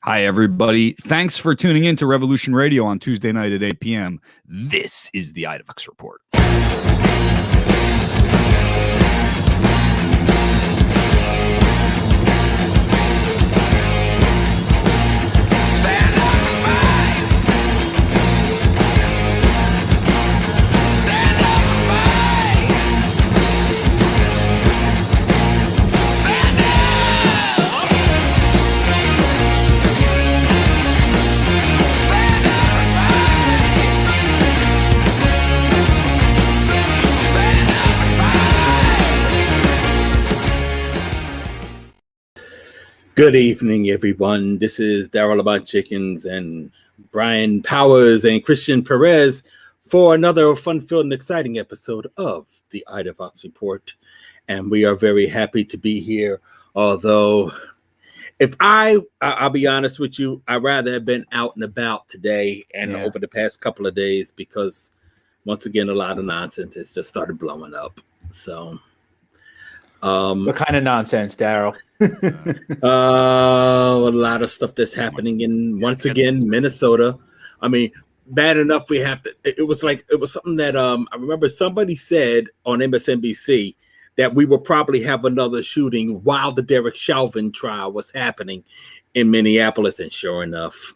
Hi, everybody. Thanks for tuning in to Revolution Radio on Tuesday night at 8 p.m. This is the Idavox Report. Good evening, everyone. This is Daryle Lamont Jenkins and Brian Powers and Christian Perez for another fun-filled and exciting episode of the Idavox Report. And we are very happy to be here. Although, if I'll be honest with you, I'd rather have been out and about today and over the past couple of days because, once again, a lot of nonsense has just started blowing up. So, what kind of nonsense, Daryl? A lot of stuff that's happening in, once again, Minnesota. I mean, bad enough we have to. It was something that I remember somebody said on MSNBC that we will probably have another shooting while the Derek Chauvin trial was happening in Minneapolis, and sure enough,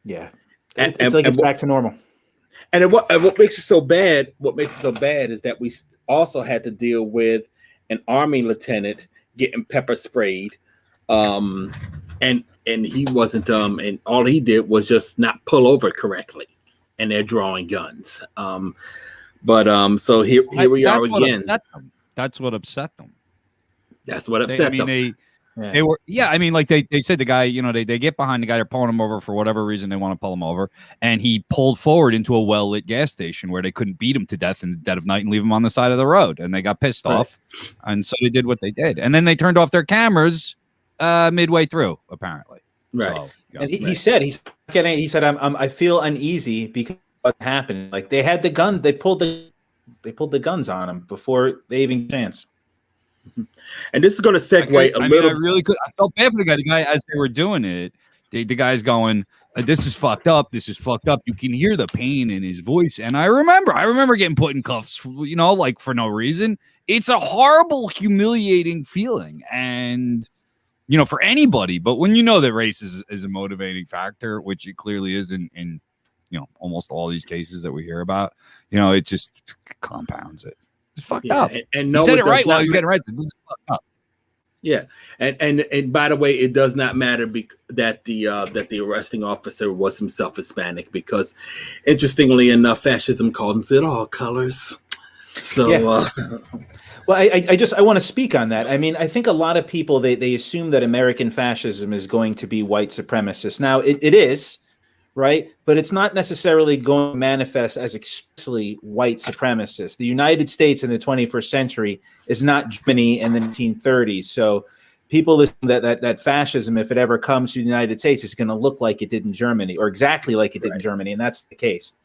yeah, it's back to normal. And what makes it so bad? What makes it so bad is that we also had to deal with an Army lieutenant getting pepper sprayed, and he wasn't and all he did was just not pull over correctly, and they're drawing guns. So here we are again. That's what upset them. That's what upset them. They were, I mean, like they said the guy, they get behind the guy, they're pulling him over for whatever reason they want to pull him over, and he pulled forward into a well-lit gas station where they couldn't beat him to death in the dead of night and leave him on the side of the road, and they got pissed off, and so they did what they did, and then they turned off their cameras midway through, apparently. Right. So, and he said I feel uneasy because of what happened. Like they had the gun, they pulled the guns on him before they even had a chance. And this is going to segue a little. I really could. I felt bad for the guy. The guy, as they were doing it, the guy's going, "This is fucked up. This is fucked up." You can hear the pain in his voice. And I remember getting put in cuffs, like for no reason. It's a horrible, humiliating feeling, and for anybody. But when you know that race is a motivating factor, which it clearly is in almost all these cases that we hear about, it just compounds it. It's fucked up. And no, he said it right while he was getting right. This is fucked up. Yeah, and by the way, it does not matter that the arresting officer was himself Hispanic, because, interestingly enough, fascism calls it all colors. So, well, I want to speak on that. I mean, I think a lot of people they assume that American fascism is going to be white supremacist. Now, it is. Right, but it's not necessarily going to manifest as explicitly white supremacist. The United States in the 21st century is not Germany in the 1930s. So people listen that fascism, if it ever comes to the United States, is going to look like it did in Germany, or exactly like it did in Germany, and that's the case.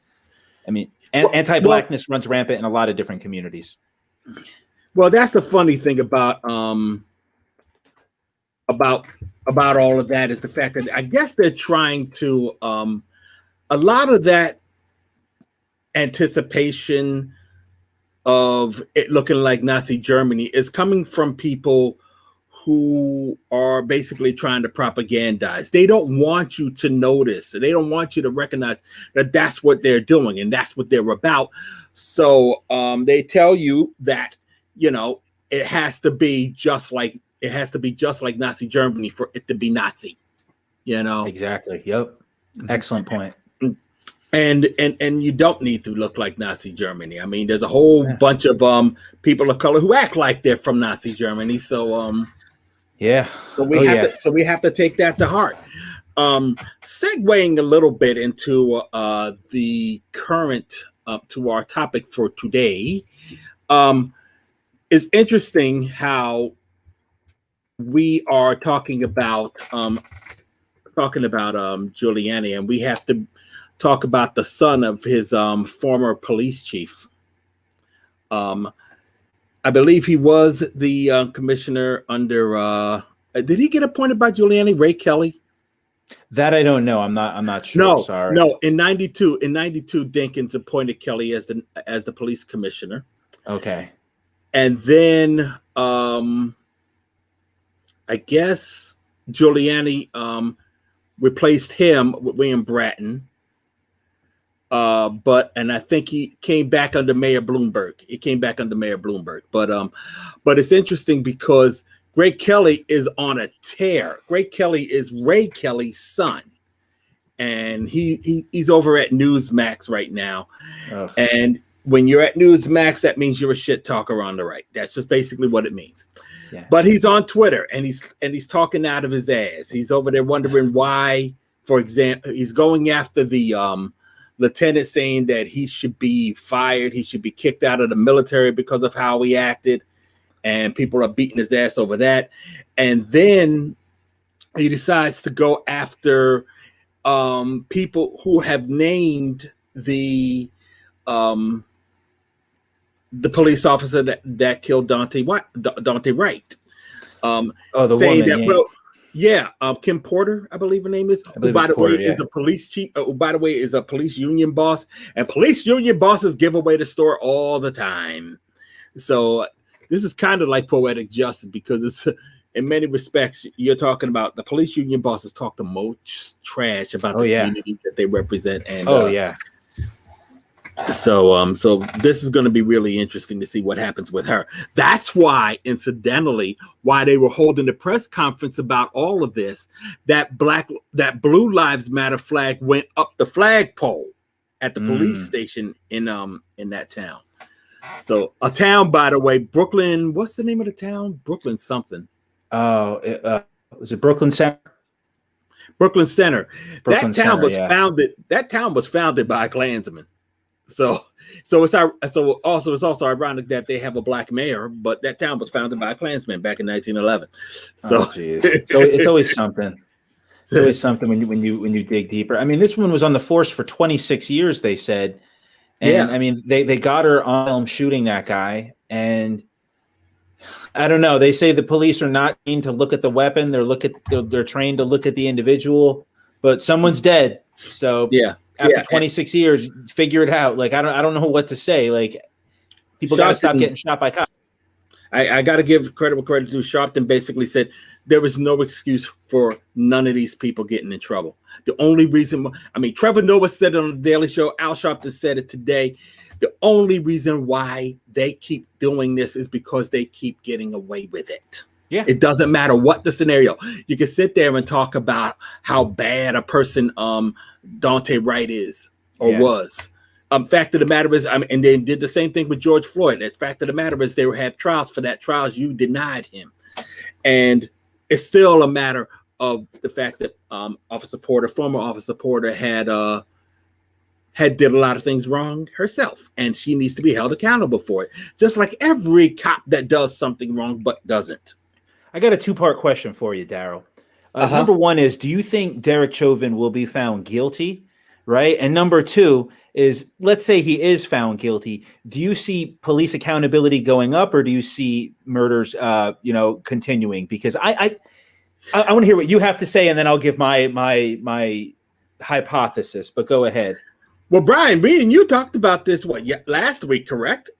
I mean, anti-blackness runs rampant in a lot of different communities. Well, that's the funny thing about all of that is the fact that I guess they're trying to a lot of that anticipation of it looking like Nazi Germany is coming from people who are basically trying to propagandize. They don't want you to notice. They don't want you to recognize that that's what they're doing and that's what they're about. So they tell you that, it has to be just like Nazi Germany for it to be Nazi, Exactly. Yep. Excellent point. And you don't need to look like Nazi Germany. I mean, there's a whole bunch of people of color who act like they're from Nazi Germany. So So we have to take that to heart. Segueing a little bit into the current to our topic for today, is interesting how we are talking about Giuliani, and we have to talk about the son of his former police chief. I believe he was the commissioner under did he get appointed by Giuliani? Ray Kelly? That I don't know. I'm not sure. No, Sorry. no. In '92, Dinkins appointed Kelly as the police commissioner. Okay. And then I guess Giuliani replaced him with William Bratton. And I think he came back under Mayor Bloomberg. But it's interesting because Greg Kelly is on a tear. Greg Kelly is Ray Kelly's son. And he's over at Newsmax right now. Oh. And when you're at Newsmax, that means you're a shit talker on the right. That's just basically what it means. Yeah. But he's on Twitter and he's talking out of his ass. He's over there wondering why, for example, he's going after the lieutenant, saying that he should be fired. He should be kicked out of the military because of how he acted. And people are beating his ass over that. And then he decides to go after people who have named the police officer that killed Dante Wright. Saying woman, that, Kim Porter, I believe her name is. Who, by the way, is a police chief. By the way, is a police union boss, and police union bosses give away the store all the time. So this is kind of like poetic justice, because it's, in many respects, you're talking about the police union bosses talk the most trash about the community that they represent. And so this is going to be really interesting to see what happens with her. That's why, incidentally, why they were holding the press conference about all of this, that Blue Lives Matter flag went up the flagpole at the police station in that town. So a town, by the way, Brooklyn. What's the name of the town? Brooklyn something. Oh, was it Brooklyn Center? Brooklyn Center. That town was founded by a Klansman. So it's also ironic that they have a black mayor, but that town was founded by a Klansman back in 1911. So, so it's always something. It's always something when you dig deeper. I mean, this woman was on the force for 26 years, they said, and I mean, they got her on film shooting that guy, and I don't know. They say the police are not trained to look at the weapon; they're trained to look at the individual. But someone's dead, so after 26 years, figure it out. Like I don't know what to say. Like people got to stop getting shot by cops. I got to give credit where credit due. Sharpton basically said there was no excuse for none of these people getting in trouble. The only reason, Trevor Noah said it on the Daily Show. Al Sharpton said it today. The only reason why they keep doing this is because they keep getting away with it. Yeah. It doesn't matter what the scenario. You can sit there and talk about how bad a person Dante Wright is or was. Fact of the matter is, and they did the same thing with George Floyd. The fact of the matter is, they had trials for that. Trials, you denied him, and it's still a matter of the fact that former Officer Porter, had did a lot of things wrong herself, and she needs to be held accountable for it, just like every cop that does something wrong but doesn't. I got a two-part question for you, Daryl. Number one is, do you think Derek Chauvin will be found guilty? Right. And number two is, let's say he is found guilty. Do you see police accountability going up, or do you see murders, continuing? Because I want to hear what you have to say, and then I'll give my hypothesis. But go ahead. Well, Brian, me and you talked about this last week, correct?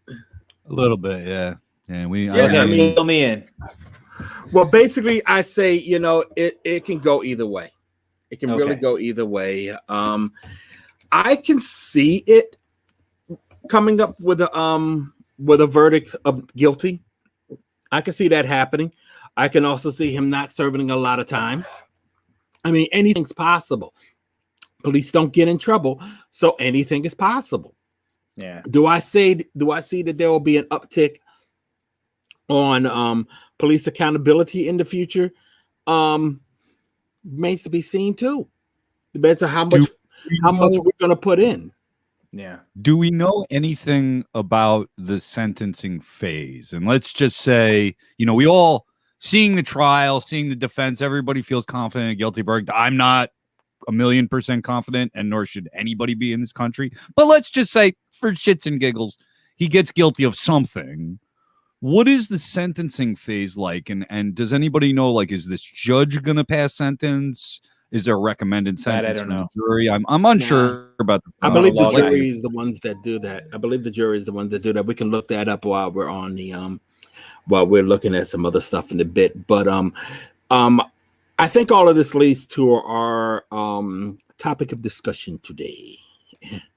A little bit, yeah. And fill me in. Well, basically, I say it can go either way. It can really go either way. I can see it coming up with a verdict of guilty. I can see that happening. I can also see him not serving a lot of time. I mean, anything's possible. Police don't get in trouble, so anything is possible. Yeah. Do I see that there will be an uptick on police accountability in the future? Remains to be seen too. Depends on how much we're going to put in. Yeah. Do we know anything about the sentencing phase? And let's just say, we all seeing the trial, seeing the defense, everybody feels confident in a guilty verdict. I'm not 1,000,000% confident, and nor should anybody be in this country. But let's just say, for shits and giggles, he gets guilty of something. What is the sentencing phase like? And does anybody know, like, is this judge going to pass sentence? Is there a recommended sentence from the jury? I'm unsure about the I believe the jury is the ones that do that. I believe the jury is the ones that do that. We can look that up while we're on the while we're looking at some other stuff in a bit. But I think all of this leads to our topic of discussion today.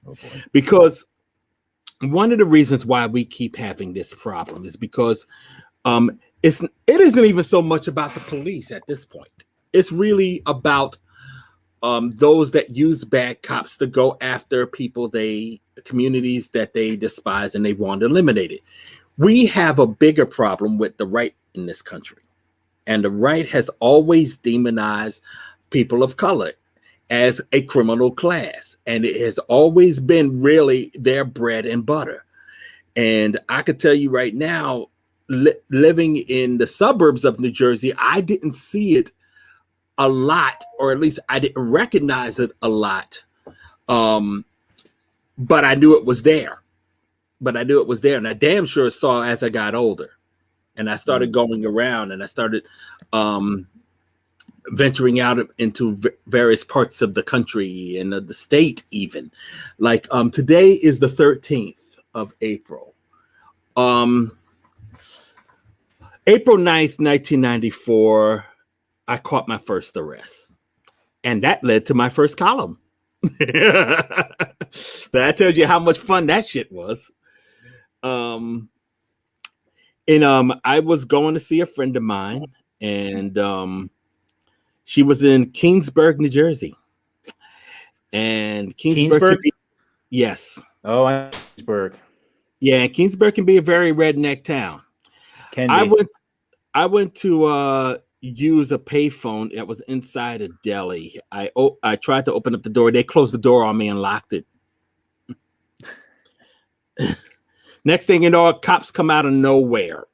Oh boy. Because one of the reasons why we keep having this problem is because it isn't even so much about the police at this point. It's really about those that use bad cops to go after communities that they despise and they want eliminated. We have a bigger problem with the right in this country. And the right has always demonized people of color as a criminal class. And it has always been really their bread and butter. And I could tell you right now, living in the suburbs of New Jersey, I didn't see it a lot, or at least I didn't recognize it a lot. But I knew it was there. And I damn sure saw as I got older. And I started going around and I started venturing out into various parts of the country and of the state even. Like today is the 13th of April. April 9th, 1994, I caught my first arrest. And that led to my first column. That tells you how much fun that shit was. I was going to see a friend of mine, and she was in Kingsburg, New Jersey. And Kingsburg? Yes. Oh, Kingsburg. Yeah, Kingsburg can be a very redneck town. I went to use a payphone that was inside a deli. I tried to open up the door. They closed the door on me and locked it. Next thing you know, cops come out of nowhere.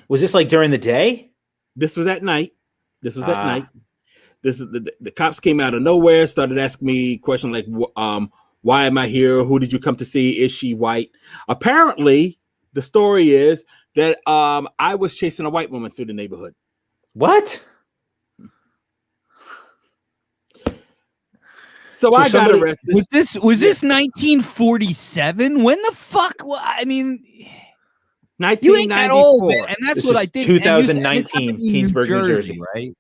Was this like during the day? This was at night. The cops came out of nowhere, started asking me questions like, why am I here? Who did you come to see? Is she white? Apparently, the story is that I was chasing a white woman through the neighborhood. What? So I got arrested. Was this 1947? When the fuck? I mean, 1994. You ain't that old, man, and that's what I think. 2019, Kingsburg, New Jersey, right?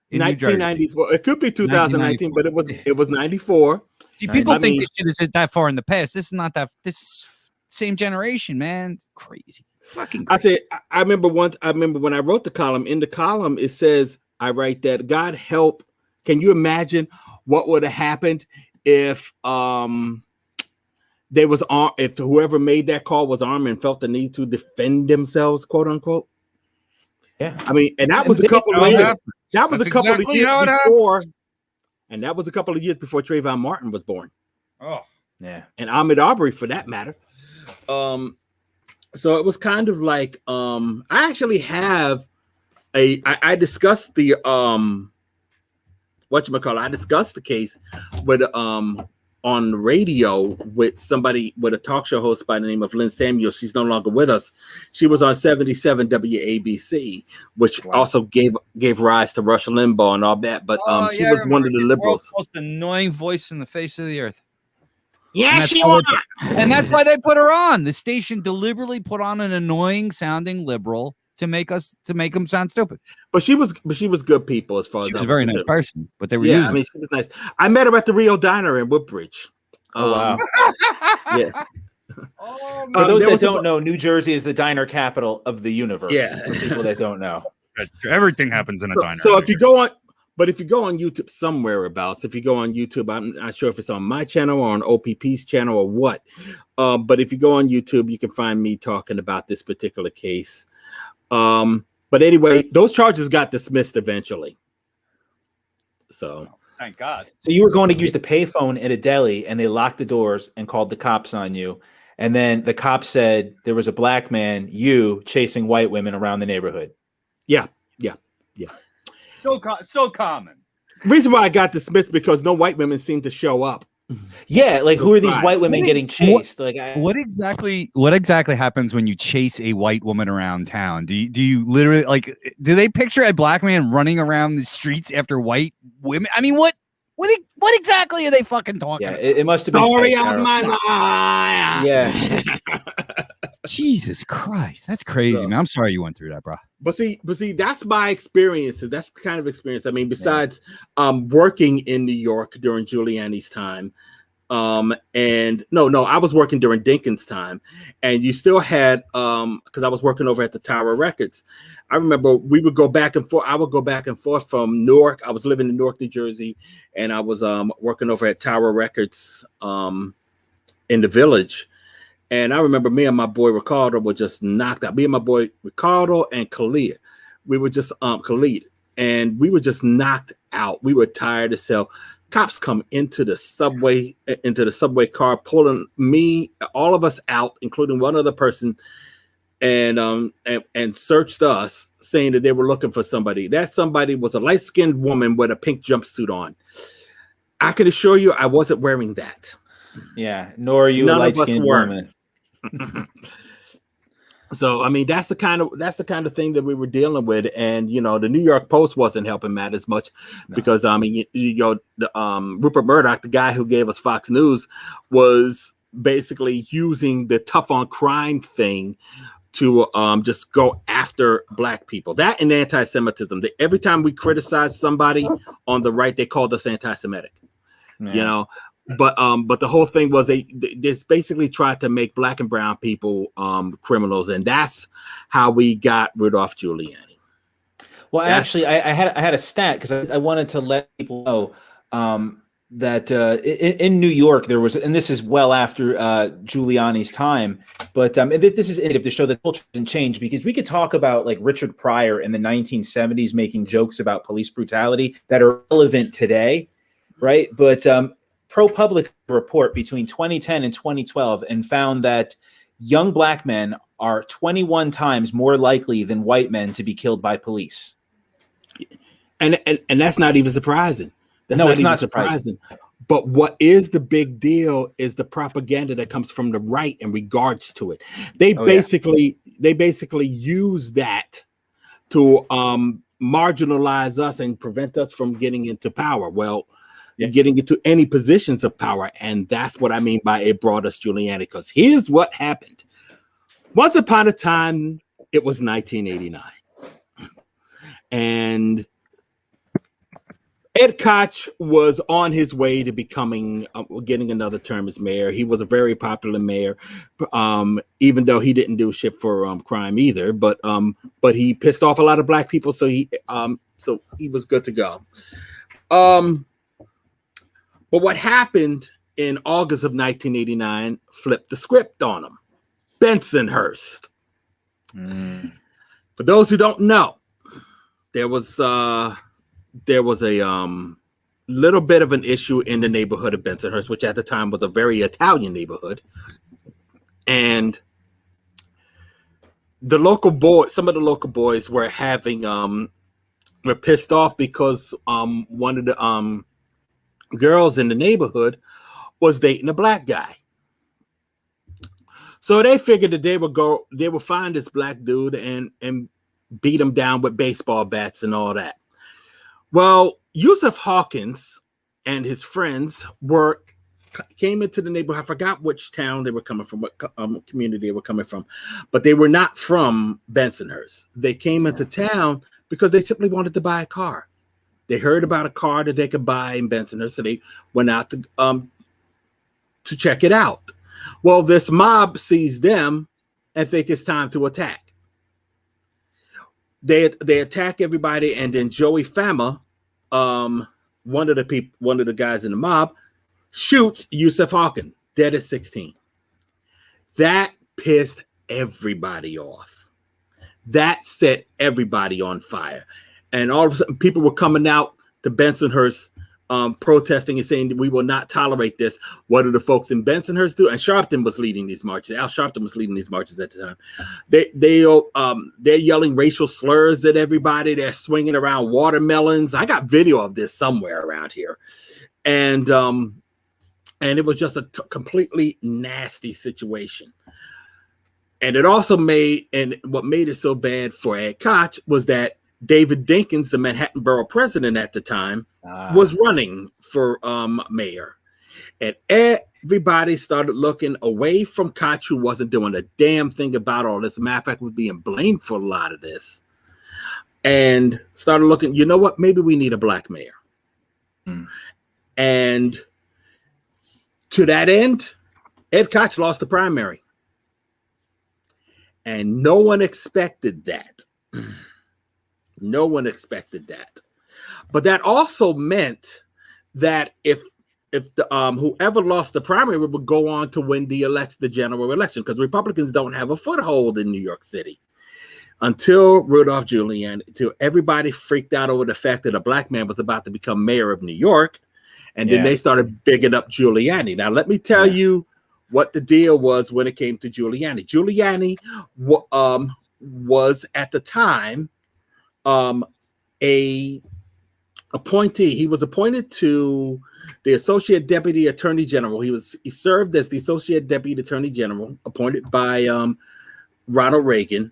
1994. It could be 2019, but it was 94. See, people think this shit is that far in the past. This is not that. This same generation, man. Crazy. Fucking crazy. I remember when I wrote the column. In the column, it says, I write that God help. Can you imagine what would have happened if if whoever made that call was armed and felt the need to defend themselves, quote unquote? Yeah. I mean, and that was a couple of years. That was a couple of years before. And that was a couple of years before Trayvon Martin was born. Oh, yeah. And Ahmaud Arbery, for that matter. So it was kind of like I actually have I discussed the I discussed the case with on radio with somebody, with a talk show host by the name of Lynn Samuels. She's no longer with us. She was on 77 WABC, which also gave rise to Rush Limbaugh and all that. But she was one of the liberals. The most annoying voice in the face of the earth. Yeah, she was. And that's why they put her on. The station deliberately put on an annoying sounding liberal to make them sound stupid. But she was good people as far as she was a very nice person. But they were I mean, she was nice. I met her at the Rio Diner in Woodbridge. Oh wow. Yeah. For those that don't know, New Jersey is the diner capital of the universe. Yeah. For people that don't know. Everything happens in a diner. So if you go on YouTube somewhere abouts, if you go on YouTube, I'm not sure if it's on my channel or on OPP's channel or what. But if you go on YouTube, you can find me talking about this particular case. But anyway, those charges got dismissed eventually. So thank God. So you were going to use the payphone at a deli, and they locked the doors and called the cops on you. And then the cops said there was a black man, chasing white women around the neighborhood. Yeah. So common. Reason why I got dismissed because no white women seemed to show up. Yeah, like who are these white women What- getting chased? Like, What exactly happens when you chase a white woman around town? Do you literally, like, do they picture a black man running around the streets after white women? I mean, what exactly are they fucking talking yeah, about? it must have been Story tight, of Daryl. my life. Yeah. Jesus Christ, that's crazy, So- man. I'm sorry you went through that, bro. But see, that's my experiences. That's the kind of experience. I mean, besides working in New York during Giuliani's time, and no, I was working during Dinkins' time, and you still had because I was working over at the Tower Records. I remember we would go back and forth. I would go back and forth from Newark. I was living in Newark, New Jersey, and I was working over at Tower Records in the Village. And I remember me and my boy Ricardo were just knocked out. Me and my boy Ricardo and Khaled, we were just Khaled, and we were just knocked out. We were tired as hell. Cops come into the subway car, pulling me, all of us out, including one other person, and searched us, saying that they were looking for somebody. That somebody was a light-skinned woman with a pink jumpsuit on. I can assure you, I wasn't wearing that. Yeah, nor are you None a of us light-skinned were. woman. So I mean, that's the kind of thing that we were dealing with, and the New York Post wasn't helping Matt as much because I mean, Rupert Murdoch, the guy who gave us Fox News, was basically using the tough on crime thing to just go after black people. That and anti-Semitism. Every time we criticize somebody on the right, they called us anti-Semitic. Yeah. But the whole thing was they basically tried to make black and brown people criminals, and that's how we got Rudolph Giuliani. Well, actually, I had a stat because I wanted to let people know that in New York there was, and this is well after Giuliani's time, but this is indicative to show that culture hasn't changed, because we could talk about like Richard Pryor in the 1970s making jokes about police brutality that are relevant today, right? But ProPublica report between 2010 and 2012 and found that young black men are 21 times more likely than white men to be killed by police. And that's not even surprising. It's not surprising. But what is the big deal is the propaganda that comes from the right in regards to it. They basically use that to marginalize us and prevent us from getting into power. Well, getting into any positions of power. And that's what I mean by it brought us Giuliani, because here's what happened. Once upon a time, it was 1989. And Ed Koch was on his way to becoming, getting another term as mayor. He was a very popular mayor, even though he didn't do shit for crime either. But he pissed off a lot of black people, so he was good to go. But what happened in August of 1989 flipped the script on him. Bensonhurst. For those who don't know, there was a little bit of an issue in the neighborhood of Bensonhurst, which at the time was a very Italian neighborhood. And some of the local boys were were pissed off because one of the girls in the neighborhood was dating a black guy. So they figured that they would find this black dude and beat him down with baseball bats and all that. Well, Yusuf Hawkins and his friends came into the neighborhood. I forgot which town they were coming from, what community they were coming from, but they were not from Bensonhurst. They came into town because they simply wanted to buy a car. They heard about a car that they could buy in Bensonhurst, so they went out to check it out. Well, this mob sees them and think it's time to attack. They attack everybody, and then Joey Fama, one of the guys in the mob, shoots Yusuf Hawkins dead at 16. That pissed everybody off. That set everybody on fire. And all of a sudden, people were coming out to Bensonhurst protesting and saying that we will not tolerate this. What do the folks in Bensonhurst do? And Sharpton was leading these marches. Al Sharpton was leading these marches at the time. They're yelling racial slurs at everybody. They're swinging around watermelons. I got video of this somewhere around here. And And it was just a completely nasty situation. And it also what made it so bad for Ed Koch was that David Dinkins, the Manhattan Borough president at the time, was running for mayor. And everybody started looking away from Koch, who wasn't doing a damn thing about all this. As a matter of fact, was being blamed for a lot of this. And started looking, you know what? Maybe we need a black mayor. And to that end, Ed Koch lost the primary. And no one expected that. No one expected that. But that also meant that if the whoever lost the primary would go on to win the general election, because Republicans don't have a foothold in New York City until Rudolph Giuliani, until everybody freaked out over the fact that a black man was about to become mayor of New York, and then they started bigging up Giuliani. Now let me tell you what the deal was when it came to Giuliani. Giuliani was at the time a appointee. He was appointed to the Associate Deputy Attorney General. He served as the Associate Deputy Attorney General, appointed by Ronald Reagan.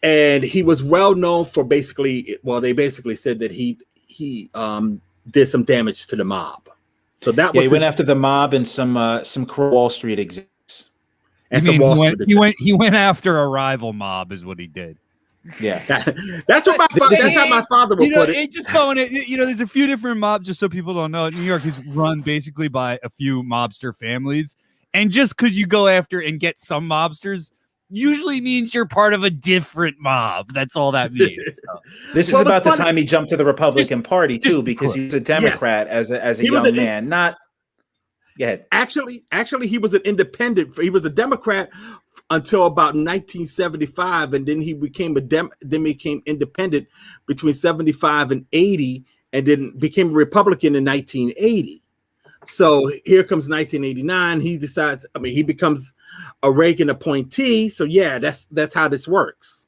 And he was well known for they basically said that he did some damage to the mob. So that was he went after the mob and some Wall Street execs. And some Wall Street he went after a rival mob is what he did. Yeah, that's how my father would put it. Just going, there's a few different mobs, just so people don't know. New York is run basically by a few mobster families, and just because you go after and get some mobsters usually means you're part of a different mob. That's all that means. So. This is about the time he jumped to the Republican Party too, because he was a Democrat as a young man. Actually, he was an independent. He was a Democrat until about 1975, and then he became independent between 75 and 80, and then became a Republican in 1980. So here comes 1989. He decides. He becomes a Reagan appointee. So yeah, that's how this works.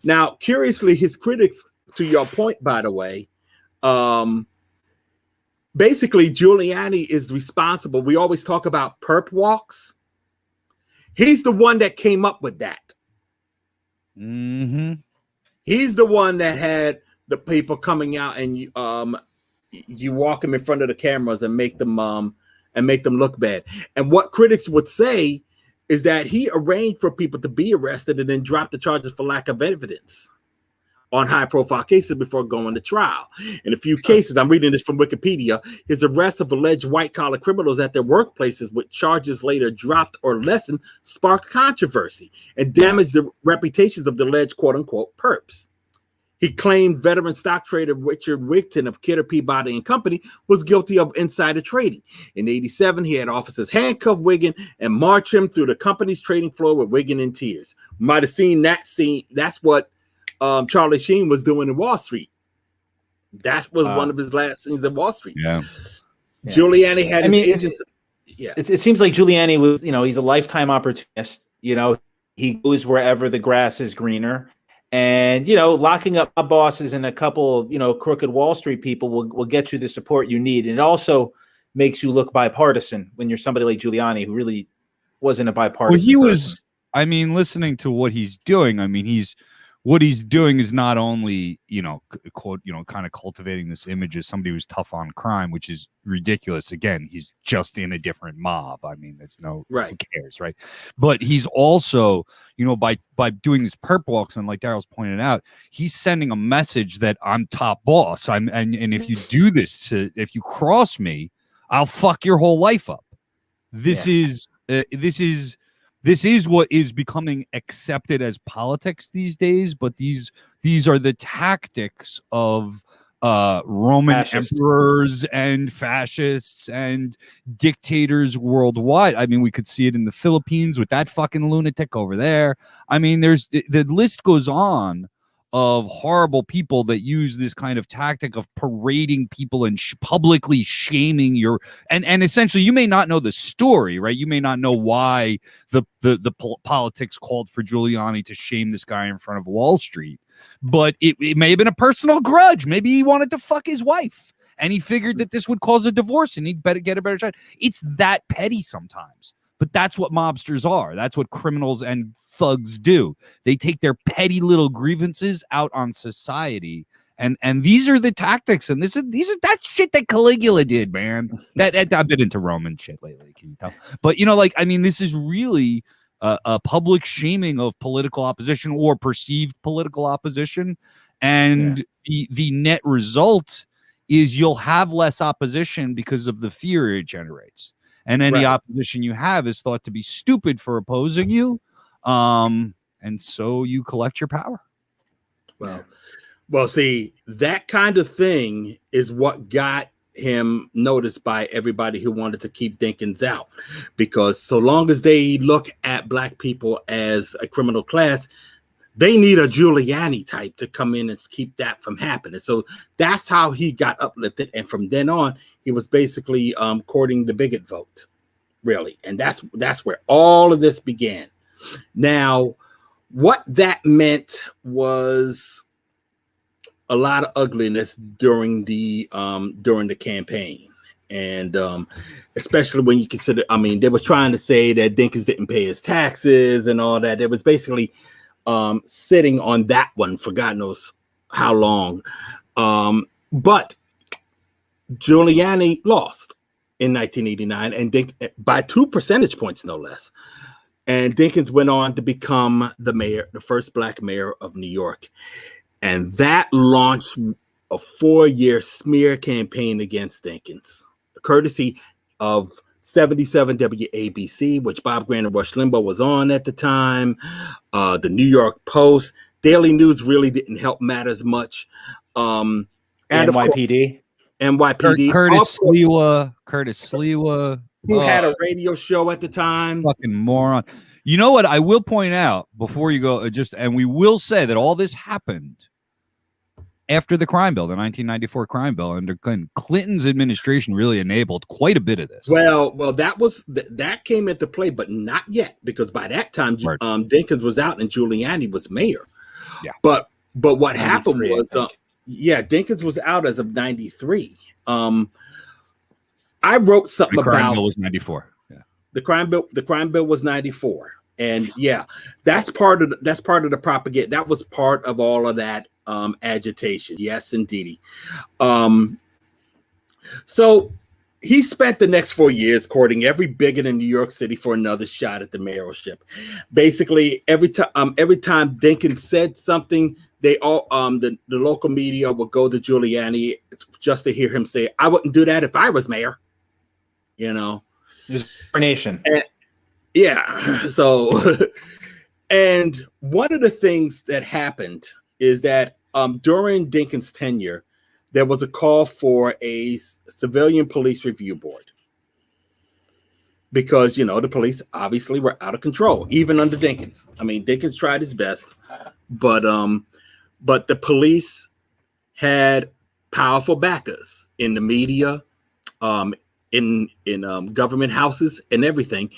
Now, curiously, his critics, to your point, by the way, basically Giuliani is responsible. We always talk about perp walks. He's the one that came up with that. Mm-hmm. He's the one that had the people coming out and you walk them in front of the cameras and make them look bad. And what critics would say is that he arranged for people to be arrested and then drop the charges for lack of evidence on high-profile cases before going to trial. In a few cases, I'm reading this from Wikipedia, his arrest of alleged white-collar criminals at their workplaces with charges later dropped or lessened sparked controversy and damaged the reputations of the alleged quote-unquote perps. He claimed veteran stock trader Richard Wigton of Kidder, Peabody and Company was guilty of insider trading. In 1987, he had officers handcuff Wiggin and march him through the company's trading floor with Wiggin in tears. You might have seen that scene. That's what Charlie Sheen was doing in Wall Street. That was one of his last scenes in Wall Street. Yeah. Giuliani had his agents. It seems like Giuliani was, he's a lifetime opportunist. He goes wherever the grass is greener. And, locking up bosses and a couple, crooked Wall Street people will get you the support you need. And it also makes you look bipartisan when you're somebody like Giuliani, who really wasn't a bipartisan person. Listening to what he's doing, what he's doing is not only, quote, kind of cultivating this image as somebody who's tough on crime, which is ridiculous. Again, he's just in a different mob. That's who cares, right? But he's also, by doing these perp walks, and like Daryl's pointed out, he's sending a message that I'm top boss. And if you do this if you cross me, I'll fuck your whole life up. This is what is becoming accepted as politics these days, but these are the tactics of Roman emperors and fascists and dictators worldwide. We could see it in the Philippines with that fucking lunatic over there. The list goes on of horrible people that use this kind of tactic of parading people and publicly shaming and essentially you may not know the story, right? You may not know why the politics called for Giuliani to shame this guy in front of Wall Street, but it may have been a personal grudge. Maybe he wanted to fuck his wife and he figured that this would cause a divorce and he'd better get a better shot. It's that petty sometimes, but that's what mobsters are. That's what criminals and thugs do. They take their petty little grievances out on society. And these are the tactics, and these are that shit that Caligula did, man. That I've been into Roman shit lately, can you tell? But this is really a public shaming of political opposition or perceived political opposition, and the net result is you'll have less opposition because of the fear it generates, and any opposition you have is thought to be stupid for opposing you, and so you collect your power. Well, see, that kind of thing is what got him noticed by everybody who wanted to keep Dinkins out, because so long as they look at black people as a criminal class, they need a Giuliani type to come in and keep that from happening. So that's how he got uplifted. And from then on, he was basically courting the bigot vote, really. And that's where all of this began. Now, what that meant was a lot of ugliness during the campaign, and especially when you consider, they was trying to say that Dinkins didn't pay his taxes and all that. It was basically sitting on that one for God knows how long. But Giuliani lost in 1989, and by 2 percentage points, no less. And Dinkins went on to become the first black mayor of New York. And that launched a 4-year smear campaign against Dinkins, courtesy of 77 WABC, which Bob Grant and Rush Limbaugh was on at the time. The New York Post, Daily News really didn't help matters much. And NYPD. NYPD. Curtis Sliwa. Who had a radio show at the time. Fucking moron. You know what? I will point out before you go, and we will say that all this happened after the crime bill, the 1994 crime bill under Clinton. Clinton's administration really enabled quite a bit of this. Well, that came into play, but not yet, because by that time, Dinkins was out and Giuliani was mayor. Yeah. But what happened was, Dinkins was out as of 93. I wrote something about the crime bill was 94. Yeah. The crime bill was 94. And that's part of the propaganda. That was part of all of that agitation. Yes, indeed. So he spent the next 4 years courting every bigot in New York City for another shot at the mayorship. Basically, every time Dinkins said something, they all the local media would go to Giuliani just to hear him say, "I wouldn't do that if I was mayor." There's a nation. So, and one of the things that happened is that during Dinkins' tenure, there was a call for a civilian police review board, because the police obviously were out of control, even under Dinkins. Dinkins tried his best, but the police had powerful backers in the media, in government houses and everything,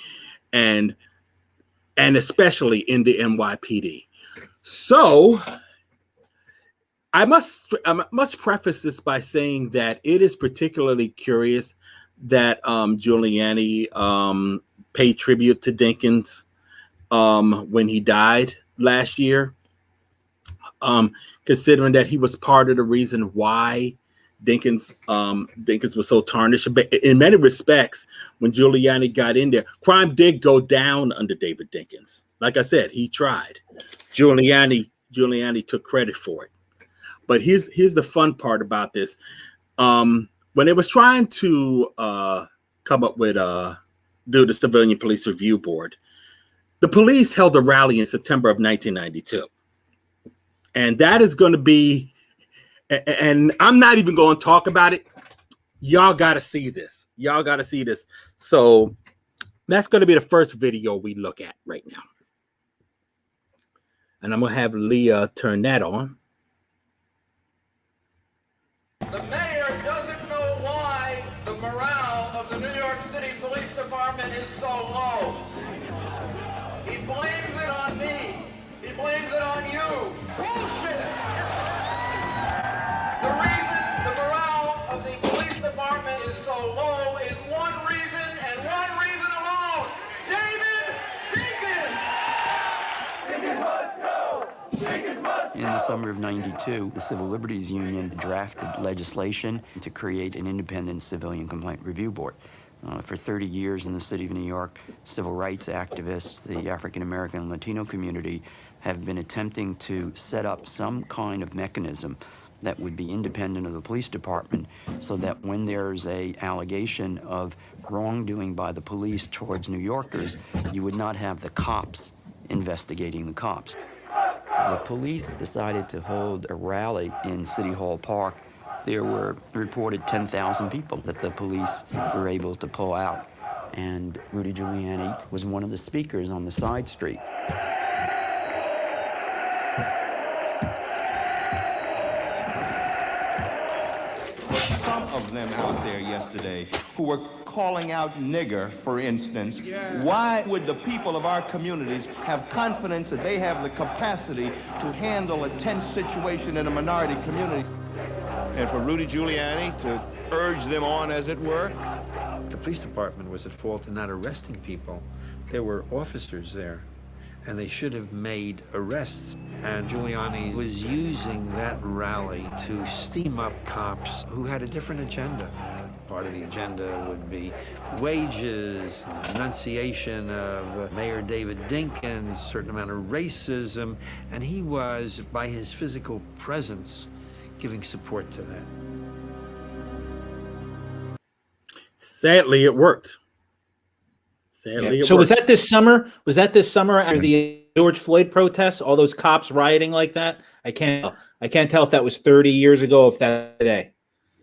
and especially in the NYPD. So I must preface this by saying that it is particularly curious that Giuliani paid tribute to Dinkins when he died last year, considering that he was part of the reason why Dinkins was so tarnished. But in many respects, when Giuliani got in there, crime did go down under David Dinkins. Like I said, he tried. Giuliani took credit for it. But here's the fun part about this. When they was trying to come up with do the Civilian Police Review Board, the police held a rally in September of 1992. And that is going to be, and I'm not even going to talk about it. Y'all got to see this. So that's going to be the first video we look at right now. And I'm going to have Leah turn that on. The mayor doesn't know why the morale of the New York City Police Department is so low. He blames it on me. He blames it on you. Bullshit! The reason the morale of the police summer of '92, the Civil Liberties Union drafted legislation to create an independent civilian complaint review board. For 30 years in the city of New York, civil rights activists, the African American and Latino community have been attempting to set up some kind of mechanism that would be independent of the police department, so that when there's an allegation of wrongdoing by the police towards New Yorkers, you would not have the cops investigating the cops. The police decided to hold a rally in City Hall Park. There were reported 10,000 people that the police were able to pull out. And Rudy Giuliani was one of the speakers on the side street. Some of them out there yesterday who were calling out nigger, for instance, why would the people of our communities have confidence that they have the capacity to handle a tense situation in a minority community? And for Rudy Giuliani to urge them on, as it were? The police department was at fault in not arresting people. There were officers there, and they should have made arrests. And Giuliani was using that rally to steam up cops who had a different agenda. Part of the agenda would be wages, denunciation of Mayor David Dinkins, a certain amount of racism, and he was, by his physical presence, giving support to that. Sadly, it worked. So was that this summer? Was that this summer after the George Floyd protests? All those cops rioting like that? I can't tell if that was 30 years ago, if that's today.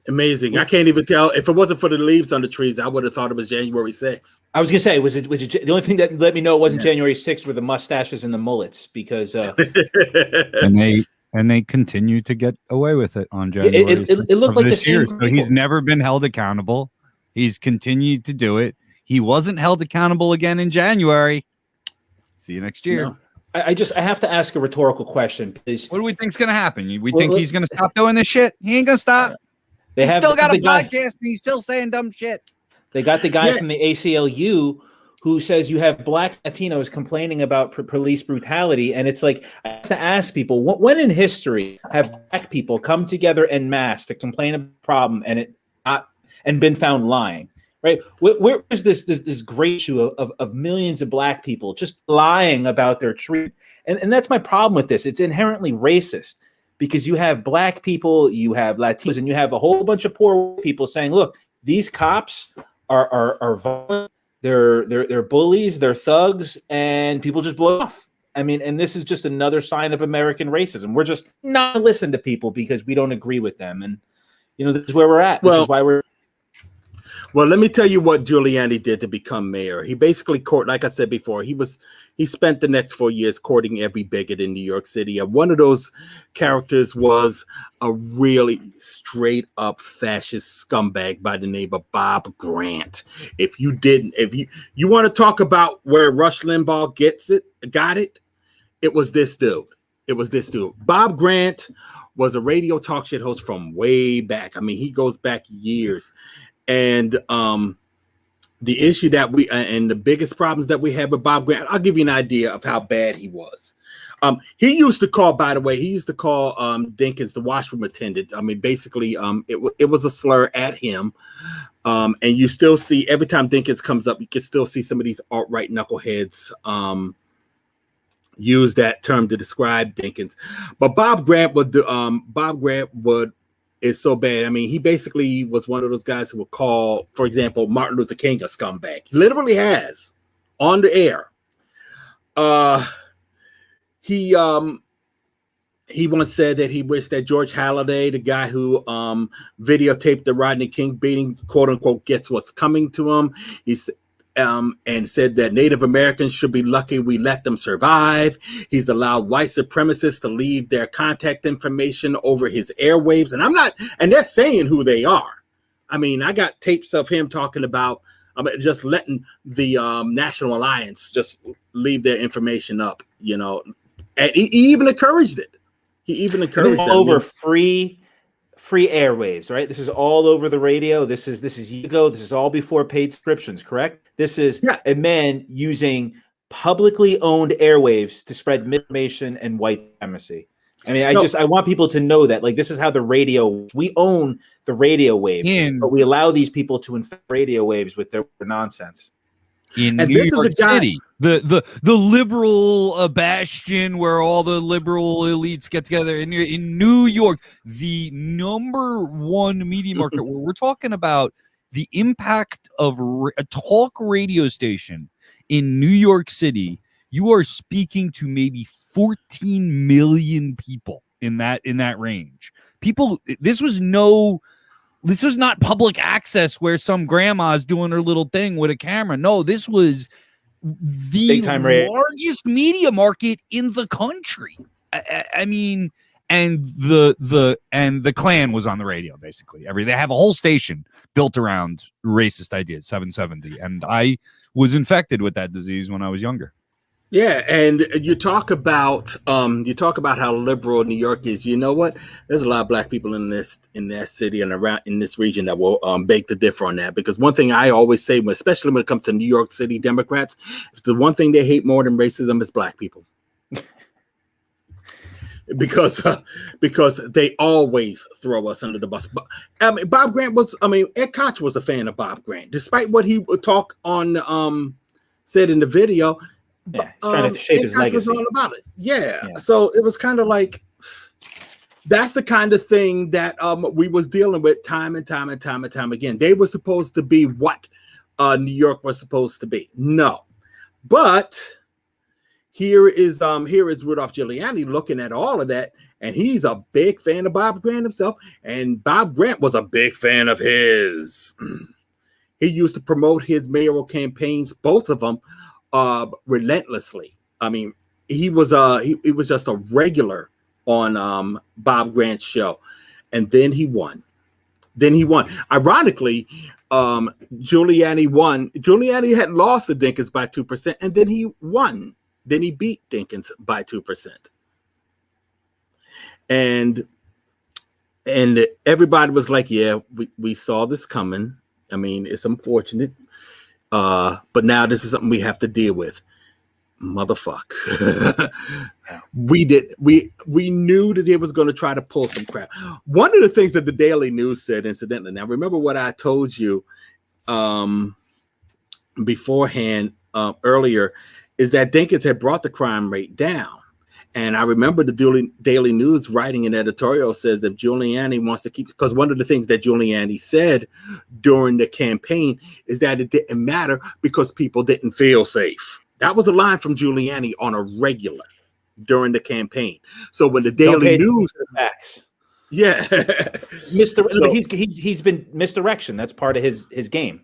Amazing. I can't even tell. If it wasn't for the leaves on the trees, I would have thought it was January 6th. I was gonna say, was it the only thing that let me know it wasn't January 6th were the mustaches and the mullets, because and they continue to get away with it on January. It looked like this the year. same So he's never been held accountable. He's continued to do it. He wasn't held accountable again in January. See you next year. No. I have to ask a rhetorical question, please. What do we think's gonna happen? We think he's gonna stop doing this shit? He ain't gonna stop. He's still got a podcast and he's still saying dumb shit. They got the guy from the ACLU who says you have black Latinos complaining about police brutality. And it's like, I have to ask people, when in history have black people come together en masse to complain about a problem and been found lying? Right? Where is this great issue of millions of black people just lying about their treatment? And that's my problem with this. It's inherently racist, because you have black people, you have Latinos, and you have a whole bunch of poor people saying, look, these cops are violent, they're bullies, they're thugs, and people just blow off. I mean, and this is just another sign of American racism. We're just not going to listen to people because we don't agree with them. And, this is where we're at. This is why we're... Well, let me tell you what Giuliani did to become mayor. He basically like I said before, he spent the next 4 years courting every bigot in New York City. And one of those characters was a really straight up fascist scumbag by the name of Bob Grant. If you want to talk about where Rush Limbaugh got it, it was this dude. Bob Grant was a radio talk shit host from way back. I mean, he goes back years. And the issue that and the biggest problems that we have with Bob Grant, I'll give you an idea of how bad he was. He used to call Dinkins the washroom attendant. I mean, basically, it was a slur at him. And you still see, every time Dinkins comes up, you can still see some of these alt-right knuckleheads use that term to describe Dinkins. But Bob Grant is so bad. I mean, he basically was one of those guys who would call, for example, Martin Luther King a scumbag. He literally has on the air. He once said that he wished that George Halliday, the guy who videotaped the Rodney King beating, quote unquote, gets what's coming to him. And said that Native Americans should be lucky we let them survive. He's allowed white supremacists to leave their contact information over his airwaves. And they're saying who they are. I mean, I got tapes of him talking about just letting the National Alliance just leave their information up, And he even encouraged it. Over free airwaves, right? This is all over the radio. This is Yugo. This is all before paid subscriptions, correct? This is a man using publicly owned airwaves to spread misinformation and white supremacy. I mean, I want people to know that, like, this is how we own the radio waves, but we allow these people to infect radio waves with their nonsense. In New York City, the liberal bastion where all the liberal elites get together in New York, the number one media market where we're talking about the impact of a talk radio station in New York City. You are speaking to maybe 14 million people in that range. People, this was not public access where some grandma's doing her little thing with a camera. No, this was the largest media market in the country. I mean, and the Klan was on the radio basically. They have a whole station built around racist ideas, 770, and I was infected with that disease when I was younger. Yeah, and you talk about how liberal New York is. You know what? There's a lot of black people in that city and around in this region that will beg to differ on that. Because one thing I always say, especially when it comes to New York City Democrats, if the one thing they hate more than racism is black people. because they always throw us under the bus. I mean, Ed Koch was a fan of Bob Grant, despite what he would talk on said in the video. Yeah, he's trying to shape his legacy. Was all about it. Yeah. So it was kind of like that's the kind of thing that we was dealing with time and time again. They were supposed to be what New York was supposed to be. No, but here is Rudolph Giuliani looking at all of that, and he's a big fan of Bob Grant himself, and Bob Grant was a big fan of his. He used to promote his mayoral campaigns, both of them, relentlessly. I mean, he was just a regular on Bob Grant's show, and then he won. Ironically, Giuliani won. Giuliani had lost to Dinkins by 2%, and then he won. Then he beat Dinkins by 2%. And everybody was like, yeah, we saw this coming. I mean, it's unfortunate. But now this is something we have to deal with. Motherfuck. We knew that it was going to try to pull some crap. One of the things that the Daily News said, incidentally, now remember what I told you beforehand earlier, is that Dinkins had brought the crime rate down. And I remember the Daily News writing an editorial says that Giuliani wants to keep, because one of the things that Giuliani said during the campaign is that it didn't matter because people didn't feel safe. That was a line from Giuliani on a regular during the campaign. So when the Daily News, yeah, he's been misdirection. That's part of his game.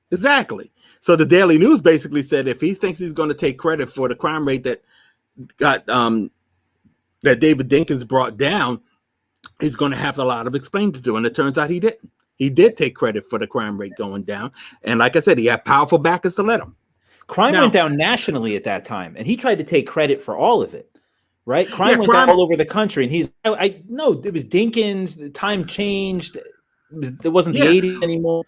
Exactly. So the Daily News basically said if he thinks he's going to take credit for the crime rate that got that David Dinkins brought down, he's going to have a lot of explaining to do. And it turns out he didn't. He did take credit for the crime rate going down. And like I said, he had powerful backers to let him. Crime went down nationally at that time, and he tried to take credit for all of it. Right? Crime went down all over the country, and no, it was Dinkins. The time changed. It wasn't the 80s anymore.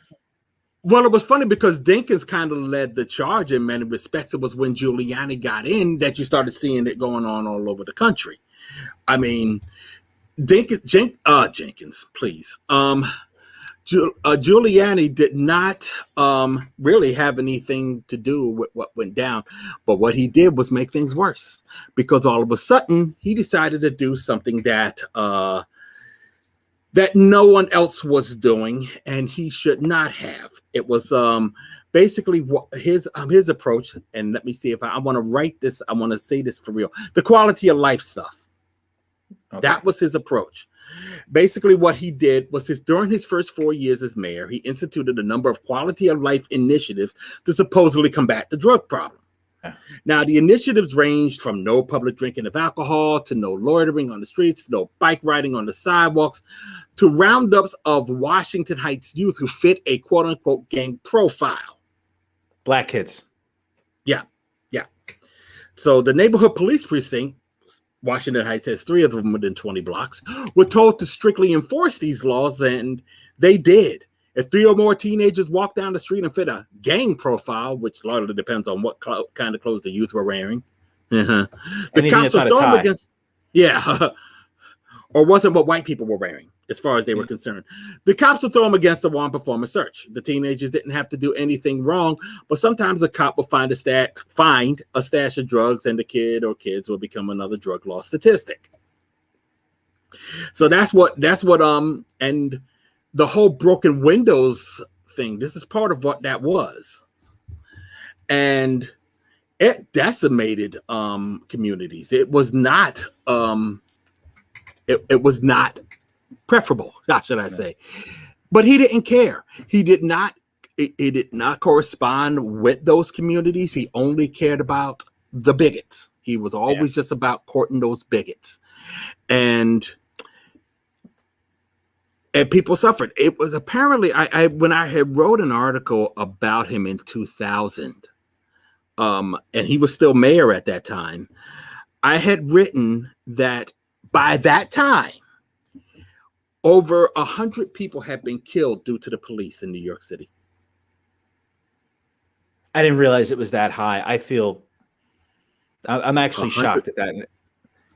Well, it was funny because Dinkins kind of led the charge in many respects. It was when Giuliani got in that you started seeing it going on all over the country. I mean, Jenkins, please. Giuliani did not really have anything to do with what went down, but what he did was make things worse because all of a sudden he decided to do something that no one else was doing, and he should not have. It was basically what his approach. And let me see if I want to write this. I want to say this for real. The quality of life stuff. Okay. That was his approach. Basically, what he did was during his first 4 years as mayor, he instituted a number of quality of life initiatives to supposedly combat the drug problem. Now, the initiatives ranged from no public drinking of alcohol to no loitering on the streets, to no bike riding on the sidewalks, to roundups of Washington Heights youth who fit a quote-unquote gang profile. Black kids. Yeah. So the neighborhood police precinct, Washington Heights has 3 of them within 20 blocks, were told to strictly enforce these laws, and they did. If 3 or more teenagers walk down the street and fit a gang profile, which largely depends on what kind of clothes the youth were wearing, the cops were stormed against. Yeah, or wasn't what white people were wearing, as far as they were concerned. The cops would throw them against the wall and perform a search. The teenagers didn't have to do anything wrong, but sometimes a cop would find a stash of drugs, and the kid or kids will become another drug law statistic. So that's what and the whole broken windows thing, this is part of what that was. And it decimated communities. It was not it was not preferable, how should I say. But he didn't care. He did not correspond with those communities. He only cared about the bigots. He was always just about courting those bigots. And people suffered. It was apparently, when I had wrote an article about him in 2000, and he was still mayor at that time, I had written that by that time, over 100 people had been killed due to the police in New York City. I didn't realize it was that high. I'm actually shocked at that.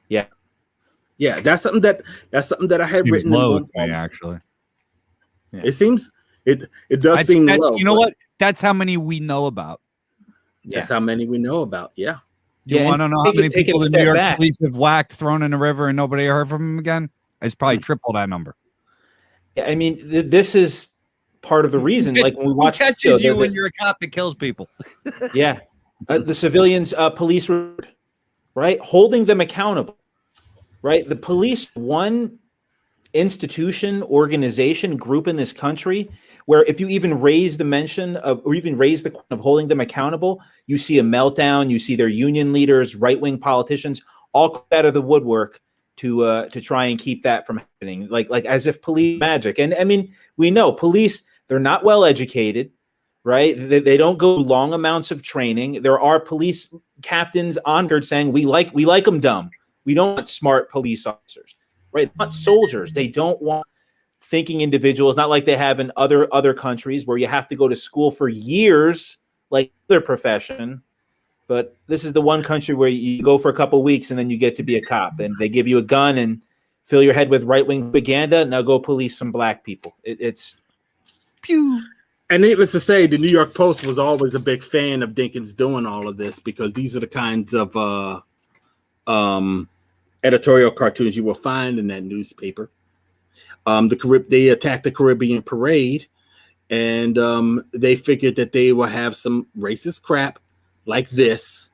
Yeah. Yeah, that's something that I had Seems written low in one to me, actually. Yeah. It seems it does seem low. You know what? That's how many we know about. That's how many we know about. Yeah. You want to know how many people the New York police have whacked, thrown in the river, and nobody heard from him again? It's probably triple that number. Yeah, I mean, this is part of the reason. Like when we watch, who catches you when you're a cop that kills people. Yeah, the civilians, police, right, holding them accountable. Right, the police, one institution, organization, group in this country where if you even raise the mention of, or even raise the question of holding them accountable, you see a meltdown. You see their union leaders, right-wing politicians, all come out of the woodwork to try and keep that from happening, like as if police magic. And I mean, we know police, they're not well educated, right? They don't go long amounts of training. There are police captains on guard saying we like them dumb. We don't want smart police officers, right? They want soldiers. They don't want thinking individuals, not like they have in other countries where you have to go to school for years, like their profession. But this is the one country where you go for a couple of weeks and then you get to be a cop, and they give you a gun and fill your head with right-wing propaganda. Now go police some black people. It's pew. And needless to say, the New York Post was always a big fan of Dinkins doing all of this, because these are the kinds of editorial cartoons you will find in that newspaper. They attacked the Caribbean parade, and they figured that they will have some racist crap like this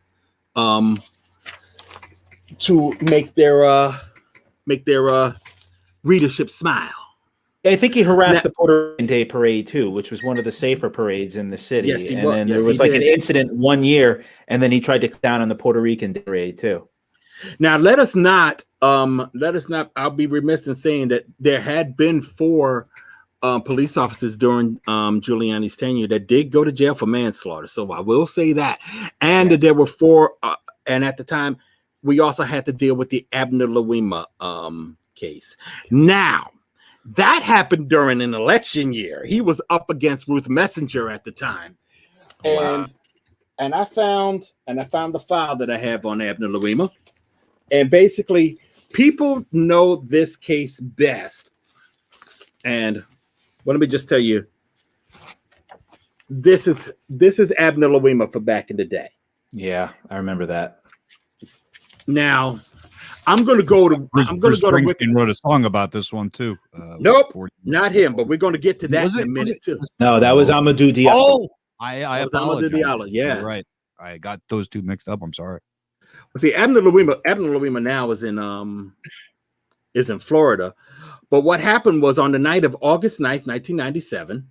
to make their readership smile. I think he harassed the Puerto Rican Day Parade too, which was one of the safer parades in the city. Yes, and then there was like an incident one year, and then he tried to cut down on the Puerto Rican Day Parade too. Now, let us not, I'll be remiss in saying that there had been 4 police officers during Giuliani's tenure that did go to jail for manslaughter. So I will say that. And that there were 4, and at the time, we also had to deal with the Abner Louima case. Now, that happened during an election year. He was up against Ruth Messenger at the time. And I found the file that I have on Abner Louima. And basically, people know this case best. And let me just tell you, this is Abner Louima for back in the day. Yeah, I remember that. Now, I'm going to go to Springsteen wrote a song about this one too. Nope, not him. But we're going to get to that in a minute too. No, that was Amadou Diallo. Oh, I apologize. Amadou Diallo, yeah, you're right. I got those two mixed up. I'm sorry. See, Abner Louima now is in Florida. But what happened was, on the night of August 9th, 1997,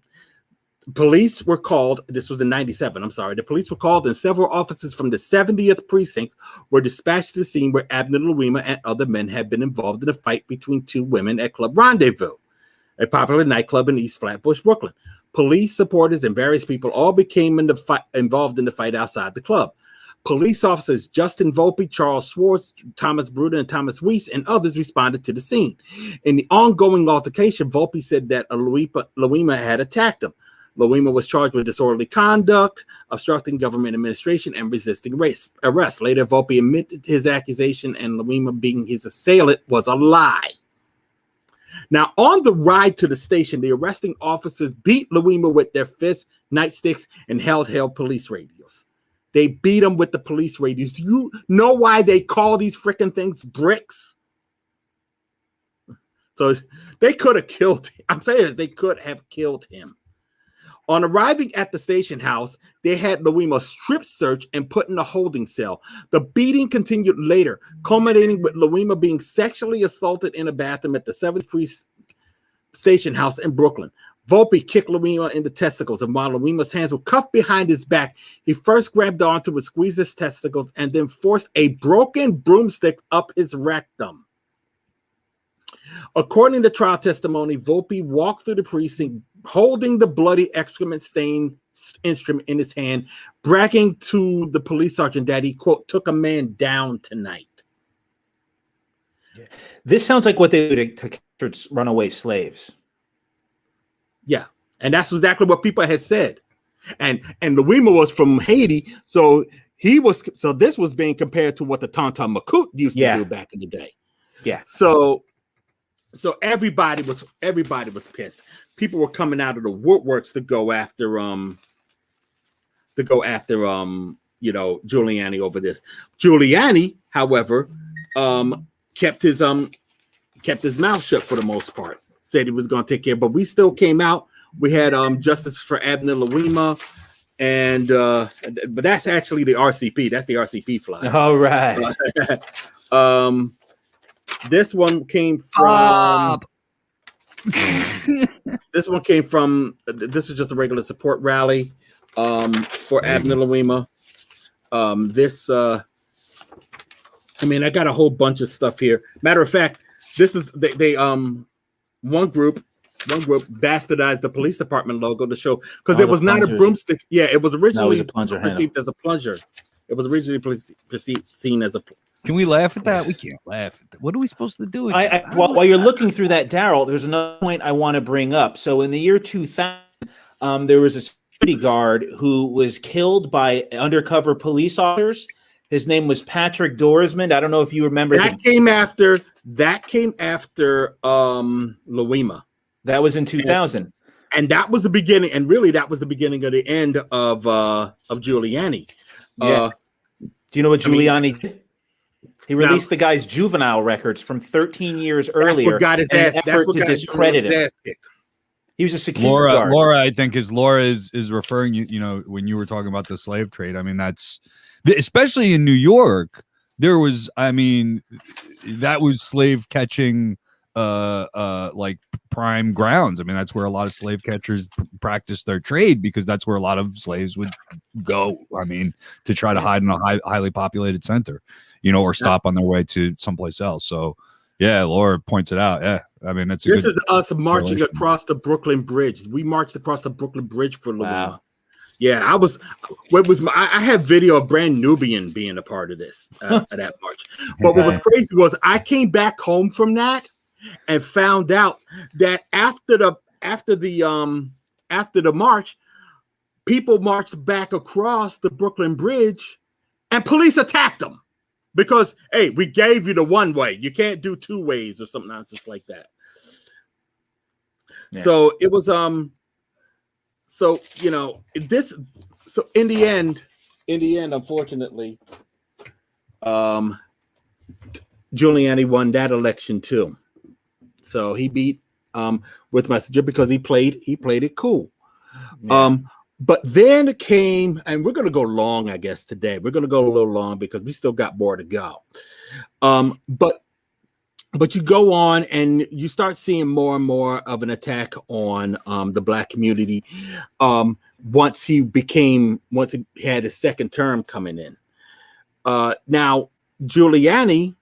police were called. This was in 97. I'm sorry. The police were called, and several officers from the 70th precinct were dispatched to the scene where Abner Louima and other men had been involved in a fight between 2 women at Club Rendezvous, a popular nightclub in East Flatbush, Brooklyn. Police supporters and various people all became involved in the fight outside the club. Police officers Justin Volpe, Charles Schwartz, Thomas Bruder, and Thomas Weiss, and others responded to the scene. In the ongoing altercation, Volpe said that Louima had attacked him. Louima was charged with disorderly conduct, obstructing government administration, and resisting arrest. Later, Volpe admitted his accusation, and Louima being his assailant was a lie. Now, on the ride to the station, the arresting officers beat Louima with their fists, nightsticks, and handheld police radios. They beat him with the police radios. Do you know why they call these freaking things bricks? So they could have killed him. I'm saying they could have killed him. On arriving at the station house, they had Louima strip searched and put in a holding cell. The beating continued later, culminating with Louima being sexually assaulted in a bathroom at the 7th Street station house in Brooklyn. Volpe kicked Louima in the testicles, and while Louima's hands were cuffed behind his back, he first grabbed onto and squeezed his testicles and then forced a broken broomstick up his rectum. According to trial testimony, Volpe walked through the precinct holding the bloody excrement-stained instrument in his hand, bragging to the police sergeant that he, quote, took a man down tonight. This sounds like what they do to capture runaway slaves. Yeah, and that's exactly what people had said. And Louima was from Haiti, so this was being compared to what the Tonton Macoute used to do back in the day. Yeah. So everybody was pissed. People were coming out of the woodworks to go after Giuliani over this. Giuliani, however, kept his mouth shut for the most part. Said he was going to take care, but we still came out. We had justice for Abner Louima, and but that's actually the RCP. That's the RCP flag. All right. This one came from. This is just a regular support rally for Abner Louima. I got a whole bunch of stuff here. Matter of fact, this is one group bastardized the police department logo to show, because it was not a broomstick. Yeah, it was originally perceived as a plunger. It was originally seen as a. Can we laugh at that? We can't laugh at that. What are we supposed to do? While you're looking through that, Darryl, there's another point I want to bring up. So in the year 2000, there was a security guard who was killed by undercover police officers. His name was Patrick Dorismond. I don't know if you remember. That came after Louima. That was in 2000. And that was the beginning. And really, that was the beginning of the end of Giuliani. Yeah. Do you know what Giuliani did? He released the guy's juvenile records from 13 years earlier in an effort to discredit him. He was a security guard. Laura, I think Laura is referring, when you were talking about the slave trade. I mean, that's especially in New York. There was, that was slave catching, like prime grounds. I mean, that's where a lot of slave catchers practiced their trade, because that's where a lot of slaves would go. To try to hide in a highly populated center. Or stop on their way to someplace else. So, yeah, Laura points it out. Yeah, this is us marching across the Brooklyn Bridge. We marched across the Brooklyn Bridge for Louima. Wow. Yeah, I have video of Brand Nubian being a part of this at that march. But what was crazy was I came back home from that and found out that after the march, people marched back across the Brooklyn Bridge, and police attacked them. Because, hey, we gave you the one way. You can't do two ways or something nonsense like that. Yeah. So it was so in the end, unfortunately, Giuliani won that election too. So he beat with Messenger because he played it cool. Yeah. But then it came, and we're going to go long, I guess, today. We're going to go a little long because we still got more to go. But you go on and you start seeing more and more of an attack on the Black community once he had his second term coming in. Now, Giuliani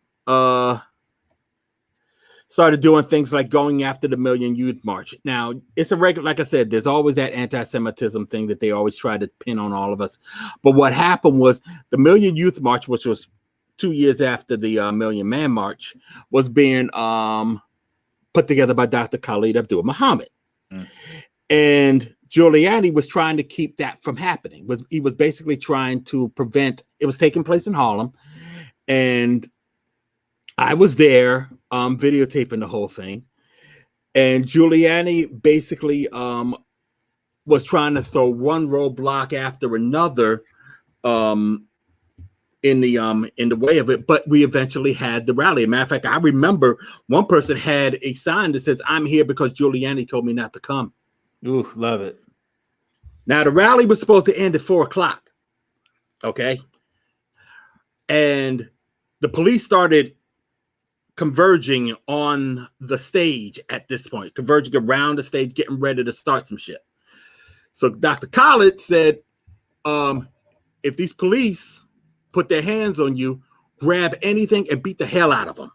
started doing things like going after the Million Youth March. Now, it's a regular, like I said, there's always that anti-Semitism thing that they always try to pin on all of us. But what happened was the Million Youth March, which was 2 years after the Million Man March, was being put together by Dr. Khaled Abdul Muhammad. And Giuliani was trying to keep that from happening. He was basically trying to prevent, it was taking place in Harlem, and I was there videotaping the whole thing. And Giuliani basically was trying to throw one roadblock after another in the way of it, but we eventually had the rally. As a matter of fact, I remember one person had a sign that says, "I'm here because Giuliani told me not to come." Ooh, love it. Now the rally was supposed to end at 4:00. Okay. And the police started converging on the stage at this point, converging around the stage, getting ready to start some shit. So Dr. Khaled said, if these police put their hands on you, grab anything and beat the hell out of them.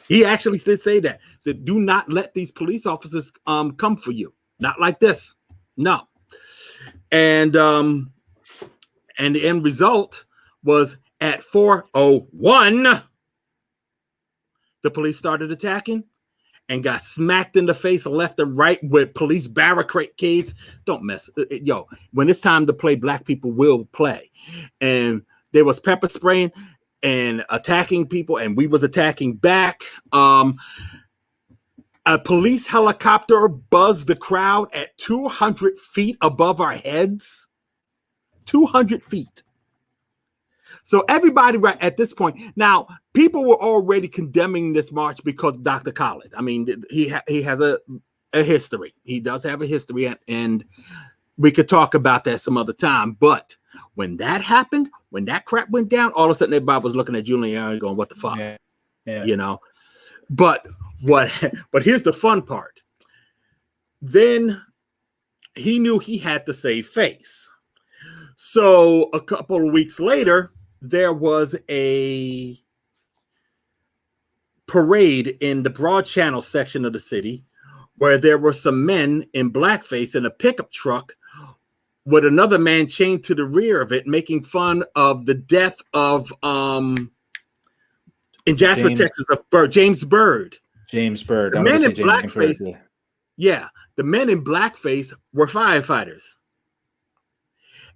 He actually did say that. He said, do not let these police officers come for you. Not like this. No. And the end result was at 4:01, the police started attacking and got smacked in the face left and right with police barricades. Don't mess. Yo, when it's time to play, black people will play. And there was pepper spraying and attacking people, and we was attacking back. A police helicopter buzzed the crowd at 200 feet above our heads. 200 feet. So everybody right at this point, now people were already condemning this march because of Dr. Khaled. I mean, he has a history. He does have a history, and we could talk about that some other time. But when that happened, when that crap went down, all of a sudden everybody was looking at Giuliani going, "What the fuck?" Yeah. You know. But here's the fun part. Then he knew he had to save face. So a couple of weeks later, there was a parade in the Broad Channel section of the city where there were some men in blackface in a pickup truck with another man chained to the rear of it, making fun of the death of in Jasper, Texas, of James Byrd. James Byrd. The men in blackface, yeah, the men in blackface were firefighters.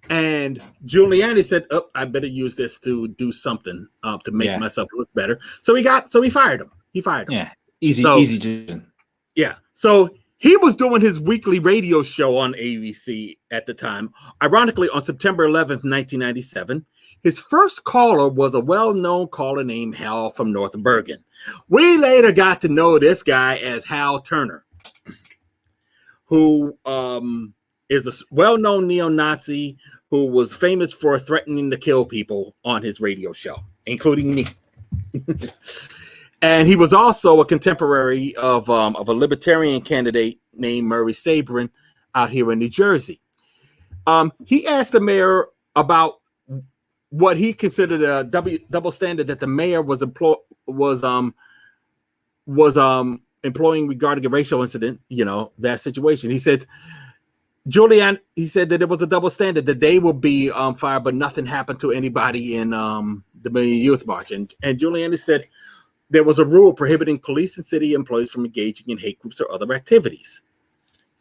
And Giuliani said, "Oh, I better use this to do something to make myself look better." So he fired him. He fired him. Yeah, easy decision. Yeah. So he was doing his weekly radio show on ABC at the time. Ironically, on September 11th, 1997, his first caller was a well-known caller named Hal from North Bergen. We later got to know this guy as Hal Turner, who is a well-known neo-Nazi who was famous for threatening to kill people on his radio show, including me. And he was also a contemporary of a libertarian candidate named Murray Sabrin out here in New Jersey. He asked the mayor about what he considered a double standard that the mayor was employing regarding a racial incident. You know, that situation. He said, Giuliani, he said that it was a double standard, that they will be fired, but nothing happened to anybody in the Million Youth March. And Giuliani said there was a rule prohibiting police and city employees from engaging in hate groups or other activities.